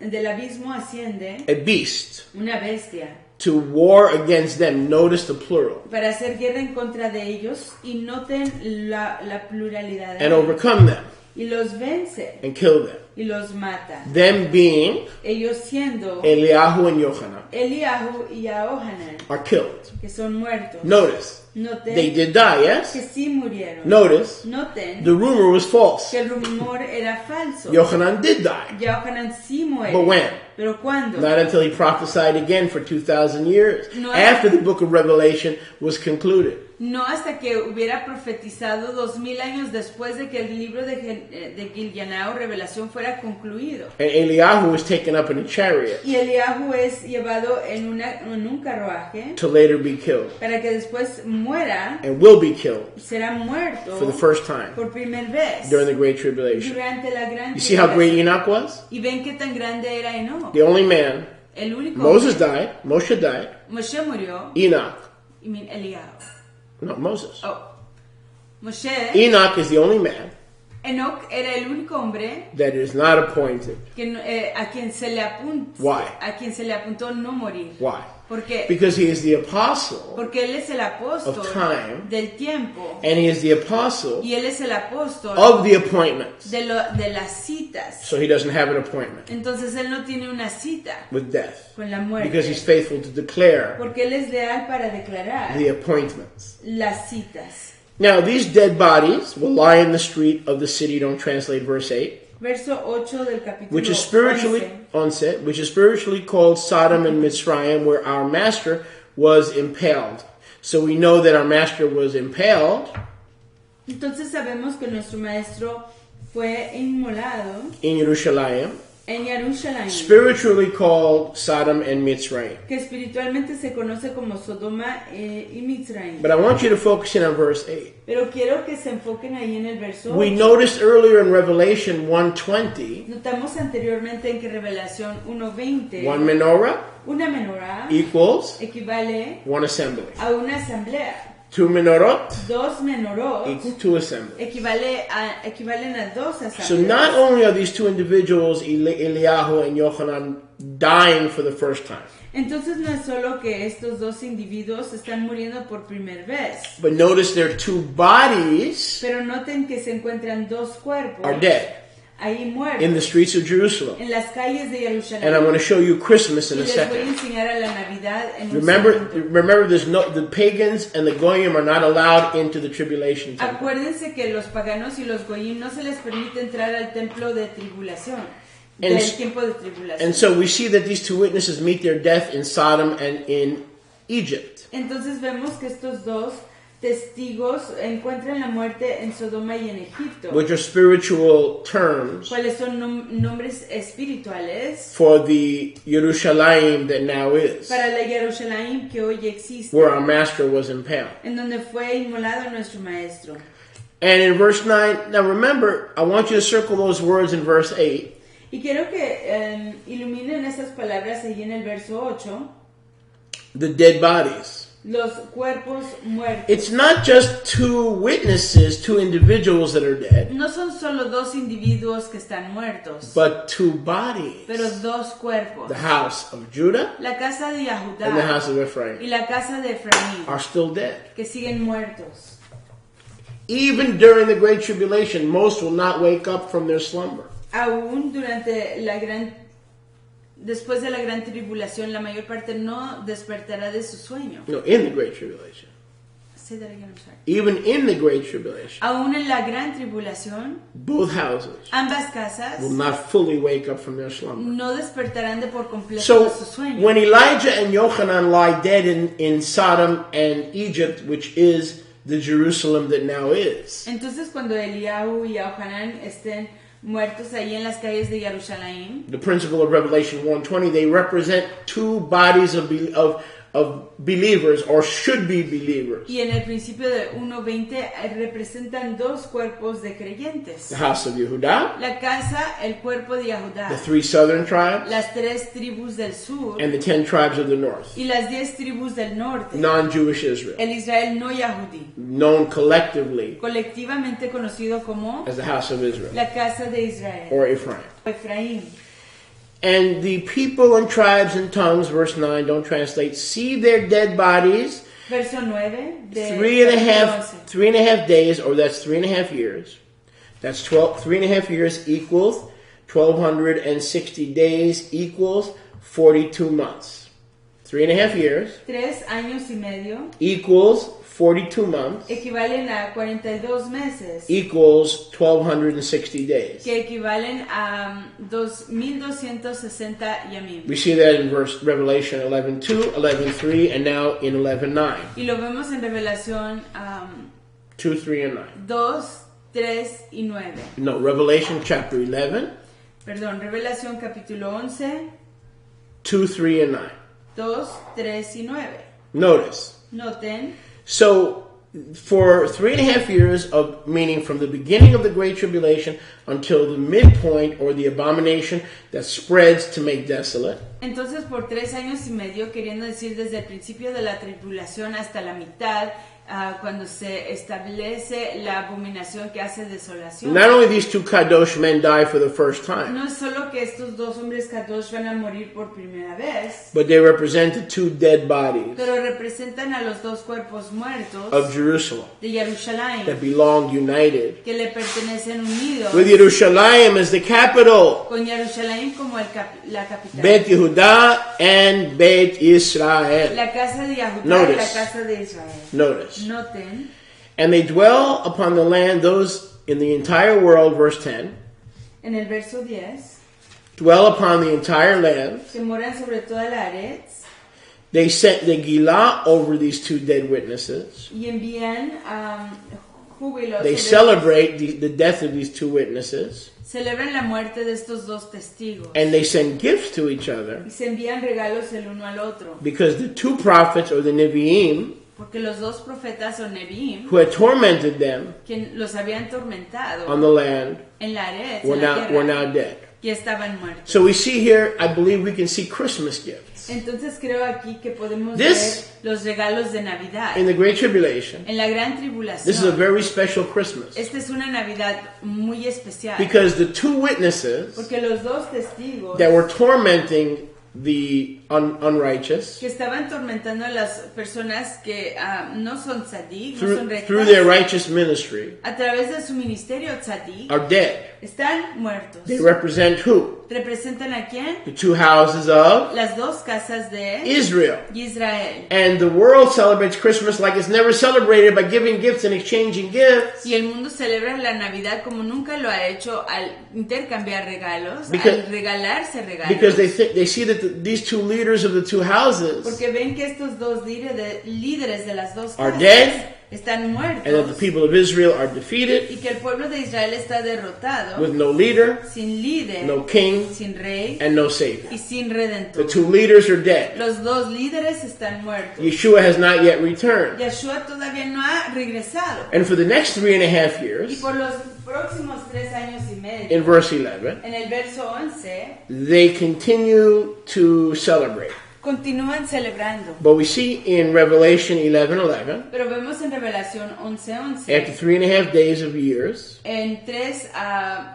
del abismo asciende a beast una bestia to war against them. Notice the plural. para hacer guerra en contra de ellos, y noten la pluralidad de And ellos. overcome them Y los vence and kill them. y los mata. Them being Ellos siendo Eliyahu and Yochanan Eliahu y Yahohanan, are killed. que son muertos. Notice, Noten they did die, que yes? sí murieron. Notice, Noten the rumor was false. que el rumor era falso. Yochanan did die. Yahohanan sí muere. But when? Pero ¿cuándo? Not until he prophesied again for 2,000 years, No. after the book of Revelation was concluded. no hasta que hubiera profetizado 2000 años después de que el libro de Gilgal, Revelación, fuera concluido. And Eliyahu is taken up in a chariot Y Eliahu es llevado en un carruaje to later be killed para que después muera, and will be killed será muerto for the first time por primera vez during the Great Tribulation. durante la gran You see how great tribulación. Enoch was? Y ven qué tan grande era Enoch. The only man. El único Moses hombre. died. Moshe died. Moshe murió Enoch. y Eliahu. No, Moses. Oh. Moshe, Enoch is the only man Enoch era el único hombre that is not appointed. que, a quien se le apuntó, Why? a quien se le apuntó no morir. Why? ¿Por qué? Because he is the apostle Porque él es el apóstol of time. del tiempo and he is the apostle y él es el apóstol of the appointments. de las citas. So he doesn't have an appointment Entonces él no tiene una cita with death con la muerte. because he's faithful to declare Porque él es leal para declarar the appointments. las citas. Now, these dead bodies will lie in the street of the city. Don't translate verse 8. Verso 8 del capítulo Which is spiritually 11. which is spiritually called Sodom and Mitzrayim, where our master was impaled. So we know that our master was impaled Entonces sabemos que nuestro maestro fue inmolado in Jerusalem, en Jerusalén, spiritually called Sodom and Mitzrayim. que espiritualmente se conoce como Sodoma y Mitzrayim. But I want you to focus in on verse 8. Pero quiero que se enfoquen ahí en el verso We 8. noticed earlier in Revelation 1:20, Notamos anteriormente en que Revelación 1:20, one menorah una menorá equals equivale one assembly. a una asamblea. Two menorot Dos menorot equal two assemblies. equivalen a dos So asambleas. not only are these two individuals, Eliyahu and Yochanan, dying for the first time, Entonces no es solo que estos dos individuos están muriendo por primera vez, but notice their two bodies pero noten que se encuentran dos cuerpos are dead ahí in muertos the streets of Jerusalem. en las calles de Jerusalén. And I'm going to show you Christmas Y in a les voy a second. enseñar a la Navidad en un Remember, segundo. remember, the pagans and the goyim are not allowed into the tribulation temple. Acuérdense que los paganos y los goyim no se les permite entrar al templo de tribulación, And del s- tiempo de tribulación. And so we see that these two witnesses meet their death in Sodom and in Egypt. Entonces vemos que estos dos testigos encuentran la muerte en Sodoma y en Egipto. Which are spiritual terms ¿Cuáles son nombres espirituales for the Yerushalayim that now is, para la Jerusalén que hoy existe, where our master was impaled. en donde fue inmolado nuestro maestro? And in verse 9, now remember, I want you to circle those words in verse 8. Y quiero que iluminen esas palabras ahí en el verso 8, The dead bodies. los cuerpos muertos. It's not just two witnesses, two individuals that are dead, No son solo dos individuos que están muertos, but two bodies. pero dos cuerpos. The house of Judah La casa de and the Yahudá house of Ephraim y la casa de Efraín, are still dead. que siguen muertos. Even during the Great Tribulation, most will not wake up from their slumber. Aún después de la gran tribulación, la mayor parte no despertará de su sueño. No, in the Great Tribulation. Say that again, I'm sorry. Even in the Great Tribulation, Aún en la gran tribulación, both houses ambas casas will not fully wake up from their slumber. no despertarán de por completo So, de su sueño. when Elijah and Yochanan lie dead in Sodom and Egypt, which is the Jerusalem that now is, Entonces cuando Eliahu y Johanán estén muertos ahí en las calles de Jerusalén, the principle of Revelation 1:20, they represent two bodies of believers, or should be believers. y en el principio de 1:20 representan dos cuerpos de creyentes. The house of Yehudah, La casa, el cuerpo de Yahudá, the 3 southern tribes, las 3 tribus del sur and the 10 tribes of the north, y las 10 tribus del norte, non-Jewish Israel, el Israel no yahudí, known collectively colectivamente conocido como as the house of Israel, la casa de Israel, or Ephraim. Efraín. And the people and tribes and tongues, verse 9, don't translate, see their dead bodies Verso 9 de 3.5 days, or that's 3.5 years. That's 3.5 years equals 1,260 days equals 42 months. 3.5 years 3 años y medio, equals 42 months equivalen a 42 meses, equals 1,260 days. que equivalen a 2.260 yamim. We see that in Revelation 11:2, 11:3, and now in 11:9. Y lo vemos en Revelación 2, 3, and 9. 2, 3 y 9. No, Revelation chapter 11, Perdón, Revelación capítulo 11, 2, 3, and 9. 2, 3 y 9. Notice. Noten, So, for 3.5 years of, meaning from the beginning of the Great Tribulation until the midpoint or the abomination that spreads to make desolate, entonces por 3 años y medio, queriendo decir desde el principio de la tribulación hasta la mitad, cuando se establece la abominación que hace desolación. not only these two Kadosh men die for the first time, No es solo que estos dos hombres Kadosh van a morir por primera vez, but they represent the two dead bodies pero representan a los dos cuerpos muertos of Jerusalem de Jerusalén, that belonged united que le pertenecen unidos, with Jerusalem as the capital, con Jerusalén como la capital. Bet Yehuda and Bet Israel. La casa de Yahudá y Notice. la casa de Israel. Notice. Noten, And they dwell upon the land, those in the entire world, verse 10, en el verso 10, dwell upon the entire land. que moran sobre toda la Aretz They sent the Gilah over these two dead witnesses. y envían júbilo. They sobre- celebrate the death of these two witnesses. celebran la muerte de estos dos testigos And they send gifts to each other y se envían regalos el uno al otro, because the two prophets, or the Nevi'im, porque los dos profetas o Nevi'im, who had tormented them que los habían atormentado on the land, en la Aretz, were en la now tierra, dead. que estaban muertos. So we see here, I believe we can see Christmas gifts. Entonces creo aquí que podemos This- ver los regalos de Navidad. In the Great Tribulation, En la gran this is a tribulación, very special Christmas esta es una Navidad muy especial, because the two witnesses porque los dos testigos that were tormenting the unrighteous que estaban atormentando a las personas que no son tzadik, no son through their rectas, righteous ministry a través de su ministerio tzadik, are dead. están muertos. They represent who? ¿Representan a quién? The two houses of Las dos casas de Israel. Israel. And the world celebrates Christmas like it's never celebrated, by giving gifts and exchanging gifts. Y el mundo celebra la Navidad como nunca lo ha hecho, al intercambiar regalos, Because- al regalarse regalos. Because they see that these two leaders of the two houses Porque ven que estos dos líderes de las dos are casas dead, están and that the muertos people of Israel are defeated y que el pueblo de Israel está derrotado, with no leader, sin líder, no king, sin rey and no savior. y sin The redentor. two leaders are dead. Los dos líderes están muertos. Yeshua has not yet returned. Yeshua todavía no ha regresado. And for the next 3.5 Y years, por los próximos 3 años y medio, in verse 11, en el verso 11, they continue to celebrate. continúan celebrando. But we see in Revelation 11:11, Pero vemos en Revelación 11:11, after 3.5 days of years, en 3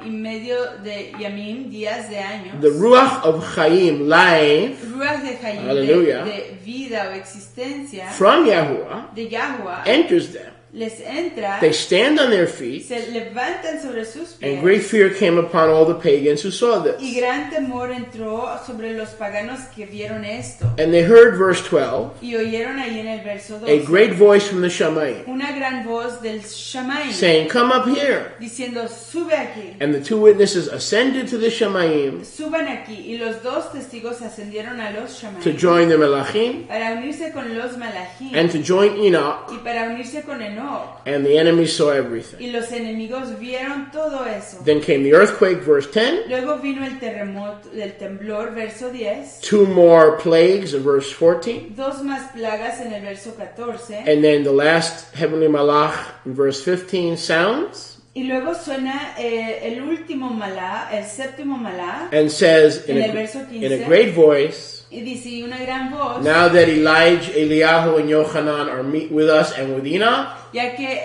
y medio de Yamim, días de años, the Ruach of Chaim, life, Ruach de Chaim, Hallelujah, de vida o existencia from Yahuwah de Yahuwah, enters them. les entra, They stand on their feet, se levantan sobre sus and pies, great fear came upon all the pagans who saw y this. gran temor entró sobre los paganos que vieron esto. And they heard, verse 12, Y oyeron ahí en el verso a 12 great voice from the Shamayim, una gran voz del Shamayim saying, "Come up here." diciendo, sube aquí, And the two witnesses ascended to the Shamayim suban aquí. Y los dos testigos ascendieron a los to Shamayim join the Melachim para unirse con los Malachim and to join Enoch, y para unirse con Enoch. and the enemy saw everything. Y los enemigos vieron todo eso. Then came the earthquake, verse 10, Luego vino el terremoto del temblor, verso 10. two more plagues, verse 14, Dos más plagas en el verso 14. and then the last heavenly malach, in verse 15, sounds Y luego suena el último malá, el séptimo malá, and says En el verso 15, in a great voice, y dice y una gran voz, "Now that Elijah, Eliyahu, and Yochanan are meet with us and with Enoch, ya que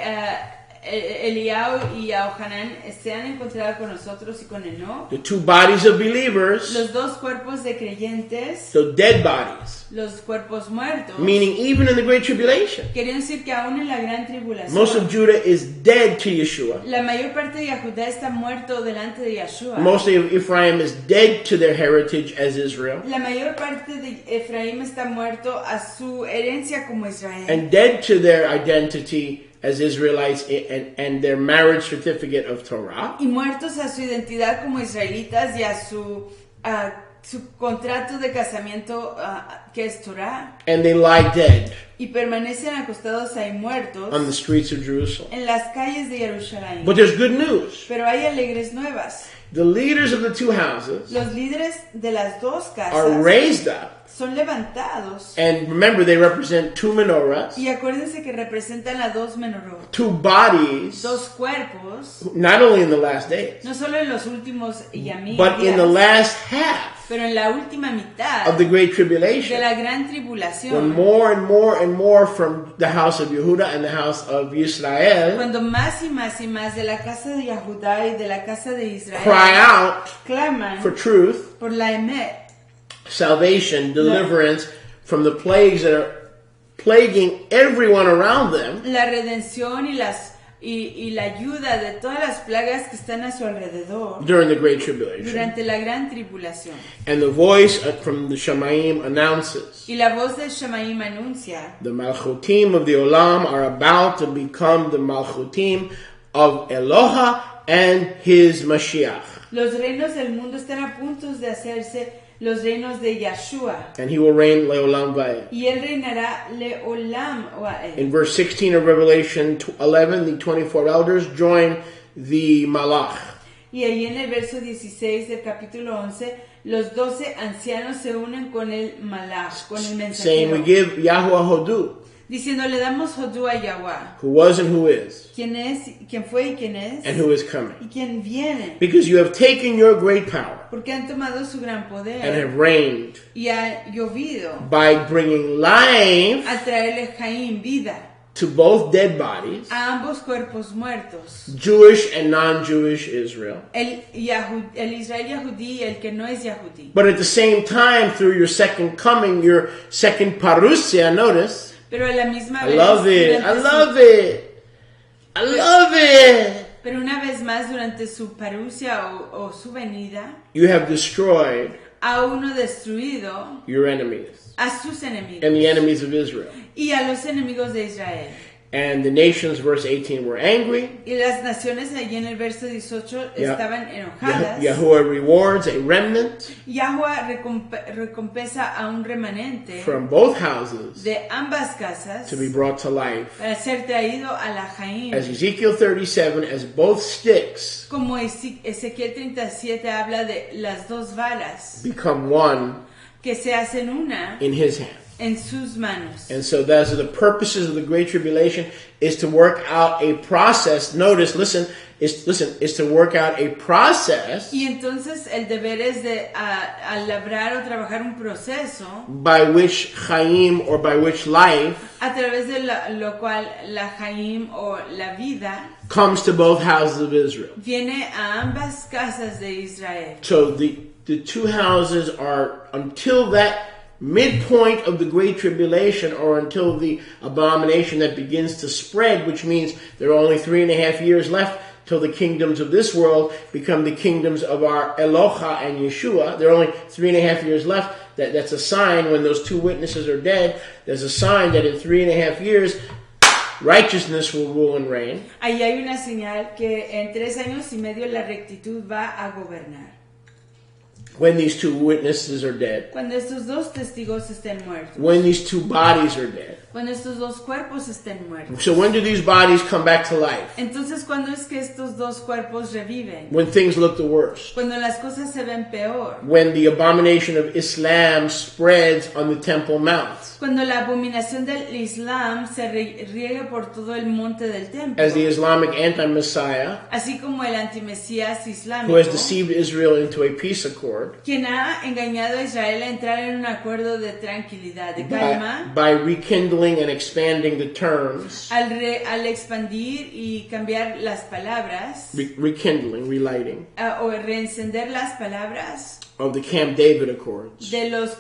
Eliao y a Ohanan se han encontrado con nosotros y con Enoch. The two bodies of believers, Los dos cuerpos de creyentes, the dead bodies, los cuerpos muertos. meaning even in the Great Tribulation. Querían decir que aún en la gran tribulación, Most of Judah is dead to Yeshua. la mayor parte de Judá está muerto delante de Yeshua. Most of Ephraim is dead to their heritage as Israel. La mayor parte de Efraín está muerto a su herencia como Israel. And dead to their identity as Israelites and their marriage certificate of Torah. Y muertos a su identidad como israelitas y a su contrato de casamiento que es Torah. And they lie dead Y permanecen acostados ahí muertos on the streets of Jerusalem. en las calles de Jerusalén. But there's good news. Pero hay alegres nuevas. The leaders of the two houses Los líderes de las dos are casas raised up. son levantados. And remember, they represent two menorahs, Y acuérdense que representan a dos menorot, two bodies, dos cuerpos, not only in the last days, no solo en los últimos but in the días, last half pero en la última mitad of the Great de Tribulation, la gran when tribulación, more and more and more from the house of Yehuda and the house of Israel cuando más y más y más de la casa de Yahudá y de la casa de Israel cry out claman for truth, por la emet, salvation, deliverance from the plagues that are plaguing everyone around them, la redención y la ayuda de todas las plagas que están a su alrededor during the Great Tribulation. durante la gran tribulación. And the voice from the Shemaim announces, Y la voz del Shemaim anuncia, the Malchutim of the Olam are about to become the Malchutim of Eloha and his Mashiach. los reinos del mundo están a punto de hacerse los reinos de Yahshua. And he will reign Leolam Va'ed. Y él reinará Leolam Waed. In verse 16 of Revelation 11, the 24 elders join the Malach. Y ahí en el verso 16 del capítulo 11, los 12 ancianos se unen con el Malach, con el Saying, we mensajero, give Yahuwah Hodu, diciendo, le damos Hodú a Yahweh, who was and who is, quién fue y quién es, and who is coming. y quién viene, Because you have taken your great power porque han tomado su gran and poder have reigned y ha llovido by bringing life a traerle Jaim, vida, to both dead bodies, a ambos cuerpos muertos, Jewish and non-Jewish Israel. el Israel Yahudí y el que no es Yahudí. But at the same time, through your second coming, your second parousia, notice, Pero a la misma I vez, love it, I durante love it, I love it. pero una vez más durante su parusia o su venida, You have destroyed a uno destruido your enemies a sus enemigos and the enemies of Israel. y a los enemigos de Israel. And the nations, verse 18, were angry. Y las naciones allí en el verso 18 estaban enojadas. Yahuwah rewards a remnant Yahweh recompensa a un remanente from both houses de ambas casas to be brought to life. para ser traído a la Jaim. As Ezekiel 37, as both sticks Como Ezequiel 37 habla de las dos varas become one que se hacen una in his hand. en sus manos. And so those are the purposes of the Great Tribulation, is to work out a process. Notice, listen, is to work out a process Y entonces el deber es de labrar o trabajar un proceso by which Chaim, or by which life, a través de lo cual la Jaim o la vida comes to both houses of Israel. viene a ambas casas de Israel. So the two houses are, until that midpoint of the Great Tribulation, or until the abomination that begins to spread, which means there are only 3.5 years left till the kingdoms of this world become the kingdoms of our Eloha and Yeshua. There are only 3.5 years left. That's a sign when those two witnesses are dead. There's a sign that in 3.5 years, righteousness will rule and reign. Ahí hay una señal que en 3 años y medio la rectitud va a gobernar. When these two witnesses are dead. Cuando estos dos testigos estén muertos. When these two bodies are dead. Cuando estos dos cuerpos estén muertos. So when do these bodies come back to life? Entonces, ¿cuándo es que estos dos cuerpos reviven? When things look the worst. Cuando las cosas se ven peor. When the abomination of Islam spreads on the Temple Mount. Cuando la abominación del Islam se riega por todo el monte del templo. As the Islamic anti-Messiah, así como el antimesías islámico, who has deceived Israel into a peace accord, quien ha engañado a Israel a entrar en un acuerdo de tranquilidad, de calma, by rekindling rekindling and expanding the terms. al expandir y cambiar las palabras, Rekindling, relighting, o reencender las palabras of the Camp David Accords de los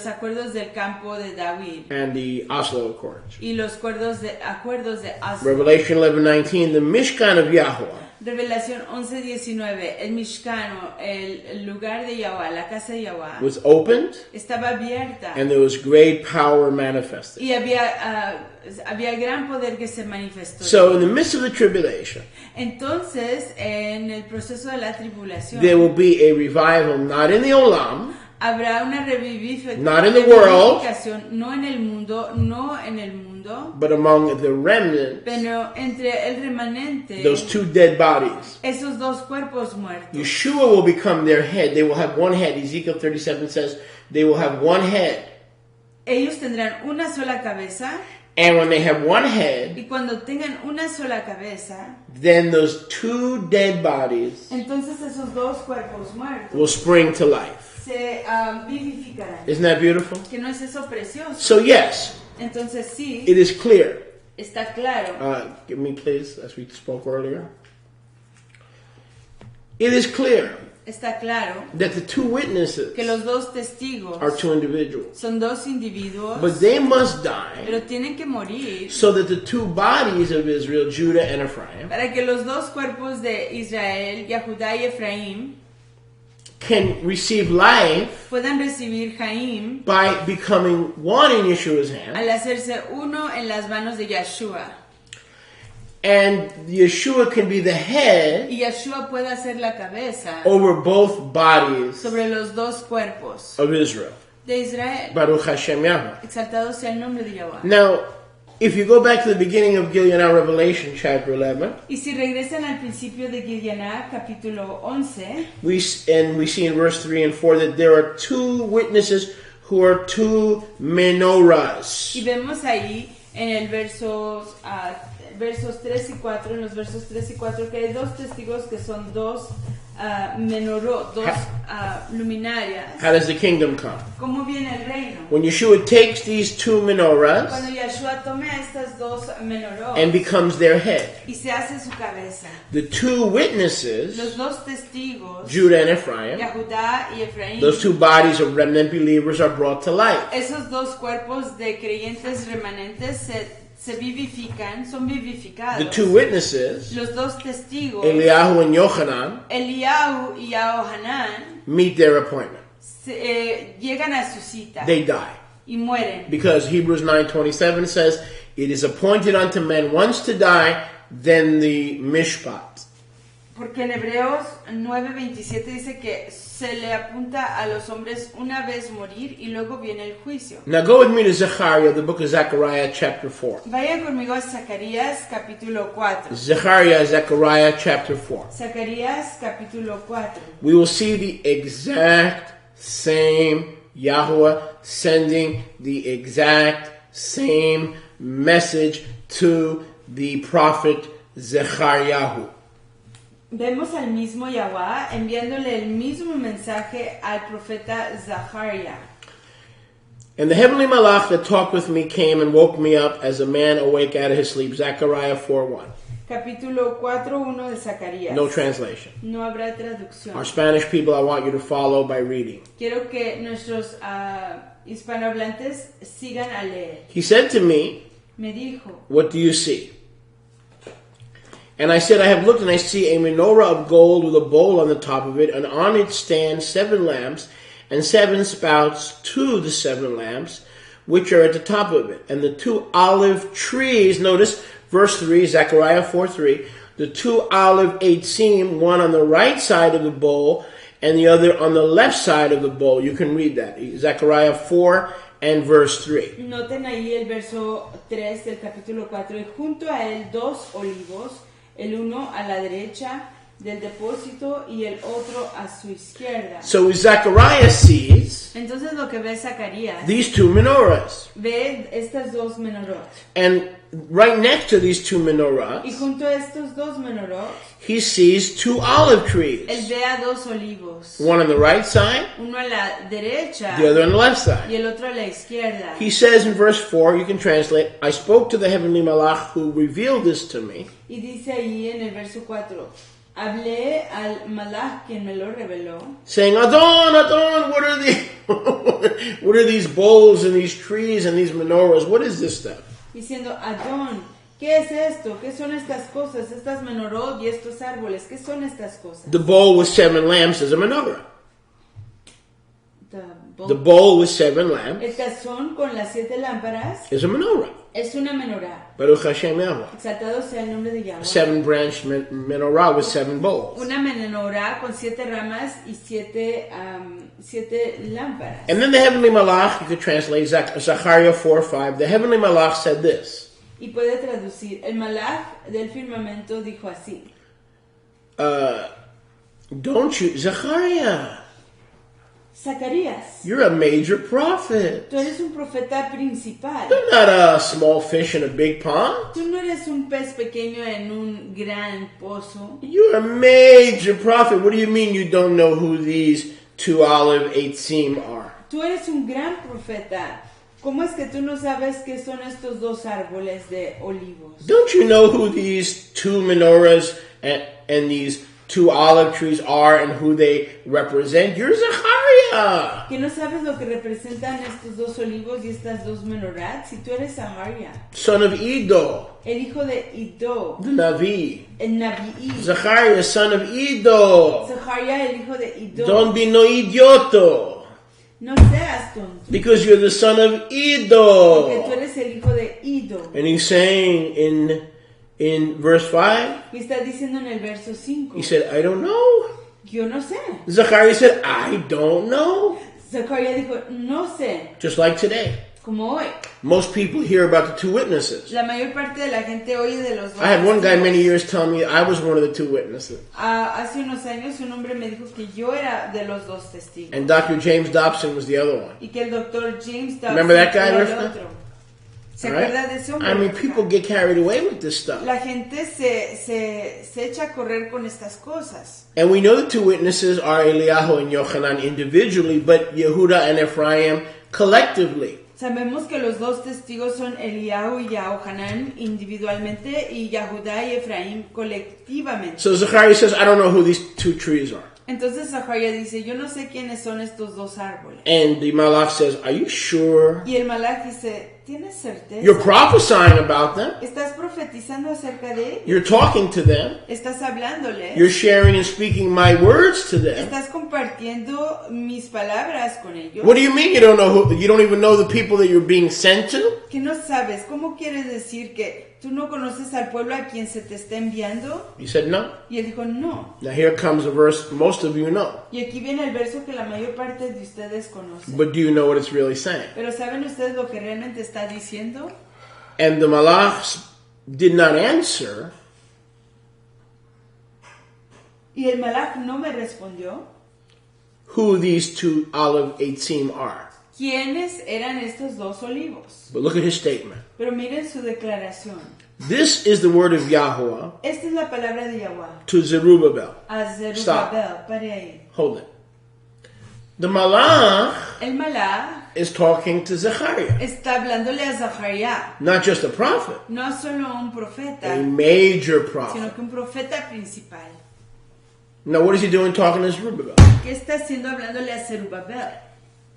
acuerdos del campo de David and the Oslo Accords. y los acuerdos de Oslo. Revelation 11:19, the Mishkan of Yahweh Revelación 11:19, el Mishkano, el lugar de Yahweh, la casa de Yahweh, was opened, estaba abierta and there was great power manifested. y había gran poder que se manifestó. So in the midst of the tribulation, Entonces, en el proceso de la tribulación, there will be a revival, not in the Olam, habrá una revivificación, Not in the world. no en el mundo, but among the remnant, pero entre el remanente, those two dead bodies. esos dos cuerpos muertos. Yeshua will become their head. They will have one head. Ezekiel 37 says they will have one head. Ellos tendrán una sola cabeza, And when they have one head, y cuando tengan una sola cabeza, then those two dead bodies entonces esos dos cuerpos muertos will spring to life. se vivificarán. Isn't that beautiful? ¿Que no es eso precioso? So yes, Entonces sí, it is clear. está claro. Give me please, as we spoke earlier. It is clear Está claro that the two witnesses que los dos testigos are two individuals. son dos individuos, But they must die pero tienen que morir so that the two bodies of Israel, Judah and Ephraim, para que los dos cuerpos de Israel, Yahudá y Efraín, can receive life puedan recibir Jaim by becoming one in Yeshua's hand. al hacerse uno en las manos de Yeshua. And Yeshua can be the head Y Yeshua pueda ser la cabeza over both bodies sobre los dos cuerpos of Israel. de Israel. Baruch Hashem Yahweh. Exaltado sea el nombre de Yahweh. Now, if you go back to the beginning of Gilgal Revelation chapter 11, Y si regresan al principio de Gilganá, capítulo 11, we see in verse 3 and 4 that there are two witnesses who are two menorahs. y vemos ahí en el versos 3 y 4, en los versos 3 y 4, que hay dos testigos que son dos menorot, dos luminarias. How does the kingdom come? ¿Cómo viene el reino? When Yeshua takes these two menorahs Cuando Yeshua tome a estas dos menorot and becomes their head, y se hace su cabeza, the two witnesses, los dos testigos, Judah and Ephraim, Yahudá y Efraín, those two bodies of remnant believers are brought to life. esos dos cuerpos de creyentes remanentes se vivifican, son vivificados. The two witnesses, Los dos testigos, Eliyahu and Yochanan, Eliyahu y Yohanan, meet their appointment. llegan a su cita They die. y mueren. Because Hebrews 9:27 says, it is appointed unto men once to die, then the mishpat. Porque en Hebreos 9:27 dice que se le apunta a los hombres una vez morir y luego viene el juicio. Now go with me to Zechariah, the book of Zechariah chapter 4. Vayan conmigo a Zacarías capítulo 4. Zechariah chapter 4. Zacarías capítulo 4. We will see the exact same Yahweh sending the exact same message to the prophet Zechariah. Vemos al mismo Yahweh enviándole el mismo mensaje al profeta Zacarías. And the heavenly malach that talked with me came and woke me up as a man awake out of his sleep. Zechariah 4:1. Capítulo 4:1 de Zacarías. No translation. No habrá traducción. Our Spanish people, I want you to follow by reading. Quiero que nuestros hispanohablantes sigan a leer. He said to me, Me dijo, what do you see? And I said, I have looked and I see a menorah of gold with a bowl on the top of it, and on it stand 7 lamps, and 7 spouts to the 7 lamps, which are at the top of it. And the 2 olive trees, notice verse 3, Zechariah 4:3, the 2 olive eitzim, one on the right side of the bowl, and the other on the left side of the bowl. You can read that. Zechariah 4 and verse 3. noten ahí el verso 3 del capítulo 4, y junto a él 2 olivos, el uno a la derecha del depósito y el otro a su izquierda. So Zechariah sees Entonces lo que ve Zacarías, these two menorahs. ve estas dos menorot. And right next to these two Y menorahs, junto a estos dos menorot, he sees two olive él trees. ve a dos olivos. One on the right side, Uno a la derecha the other on the left y side. el otro a la izquierda. He says in verse 4, you can translate, I spoke to the heavenly malach who revealed this to me. Y dice ahí en el verso 4, hablé al malach quien me lo reveló, Saying, Adon, Adon, what are what are these bowls and these trees and these menorahs? What is this stuff? diciendo, Adón, ¿qué es esto? ¿Qué son estas cosas? Estas menorot y estos árboles, ¿qué son estas cosas? The bowl with 7 lamps is a menorah. The bowl. The bowl with 7 lamps El tazón con las 7 lámparas is a menorah. es una menorá. Baruch Hashem Yahweh. Exaltado sea el nombre de Yahweh. 7 branch menorah with 7 bowls. Una menorá con 7 ramas y 7 lámparas. And then the heavenly malach, you could translate Zechariah 4:5. The heavenly malach said this. Y puede traducir, el malach del firmamento dijo así, Don't you, Zechariah, Zacarías, you're a major prophet. tú eres un profeta principal. You're not a small fish in a big pond. Tú no eres un pez pequeño en un gran pozo. You're a major prophet. What do you mean you don't know who these 2 olive 8 seam are? Tú eres un gran profeta. ¿Cómo es que tú no sabes qué son estos dos árboles de olivos? Don't you know who these 2 menorahs and these 2 olive trees are and who they represent? You're Zechariah. ¿Que no sabes lo que representan estos dos olivos y estas dos menorats? Si tú eres Zaharia, Son of Iddo, el hijo de Iddo, the Navi. el Nabii. Zechariah, son of Iddo. Zaharia, el hijo de Iddo. Don't be no idioto. No seas tonto, Because you're the son of porque tú Iddo. eres el hijo de Iddo. And he's saying in verse 5, Y está diciendo en el verso 5, he said, I don't know. yo no sé. Zechariah said, I don't know. Zacarías dijo, no sé, Just like today. como hoy. Most people hear about the 2 witnesses. La mayor parte de la gente oye de los dos. I had one guy testigos. many years tell me I was one of the 2 witnesses. Hace unos años un hombre me dijo que yo era de los dos testigos. And Dr. James Dobson was the other one. Y que el doctor James Dobson Remember that guy, era el Rivka? otro. ¿Se All right? acuerda de ese hombre? I mean, Rivka? people get carried away with this stuff. La gente se echa a correr con estas cosas. And we know the 2 witnesses are Eliyahu and Yochanan individually, but Yehuda and Ephraim collectively. Sabemos que los dos testigos son Eliyahu y Yahohanan individualmente y Yahudá y Efraín colectivamente. So Zechariah says, I don't know who these 2 trees are. Entonces Zaharia dice, yo no sé quiénes son estos dos árboles. And the Malach says, are you sure? Y el malach dice, ¿tienes certeza? You're prophesying about them. ¿Estás profetizando acerca de ellos? You're talking to them. ¿Estás hablándoles? You're sharing and speaking my words to them. ¿Estás compartiendo mis palabras con ellos? What do you mean you don't know who, you don't even know the people that you're being sent to? ¿Que no sabes? ¿Cómo quieres decir que tú no conoces al pueblo a quien se te está enviando? He said, no. Y él dijo, no. Now here comes a verse most of you know. Y aquí viene el verso que la mayor parte de ustedes conocen. But do you know what it's really saying? Pero ¿saben ustedes lo que realmente está diciendo? And the Malach did not answer. Y el malach no me respondió. Who these 2 olive 8 seam are. ¿Quiénes eran estos dos olivos? But look at his statement. Pero miren su declaración. This is the word of Yahweh Esta es la palabra de Yahweh. to Zerubbabel. A Zerubabel, pare ahí. Hold it. The Malach El malach is talking to Zechariah. está hablándole a Zaharia, Not just a prophet, no solo un profeta, a major sino prophet. que un profeta principal. Now what is he doing talking to Zerubbabel? ¿Qué está haciendo hablándole a Zerubabel?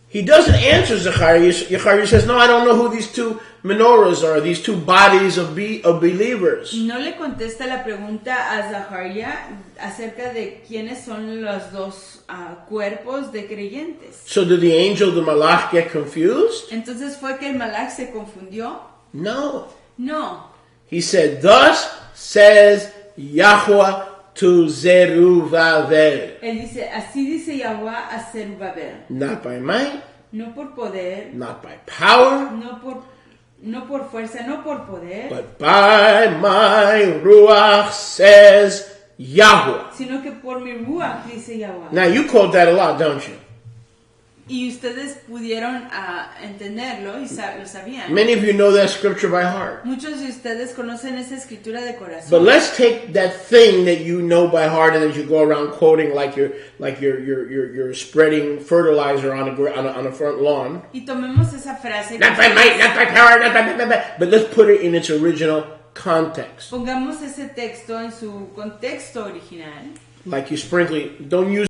He doesn't answer Zechariah. Zechariah says, no, I don't know who these 2 menorahs are, these 2 bodies of believers. No le contesta la pregunta a Zaharia acerca de quiénes son los dos cuerpos de creyentes. So did the angel, the Malach, get confused? Entonces fue que el malach se confundió. No. No. He said, thus says Yahweh to Zerubbabel. Él dice, así dice Yahweh a Zerubabel. Not by might, No por poder, not by power, no por fuerza, no por poder, but by my Ruach, says Yahweh. sino que por mi ruach, dice Yahweh. Now you quote that a lot, don't you? Y ustedes pudieron entenderlo y lo sabían. Many of you know that scripture by heart. Muchos de ustedes conocen esa escritura de corazón. But let's take that thing that you know by heart and that you go around quoting like you're spreading fertilizer on a front lawn. Y tomemos esa frase. Not by might, not by power, not by. But let's put it in its original context. Pongamos ese texto en su contexto original. Like you sprinkling, don't use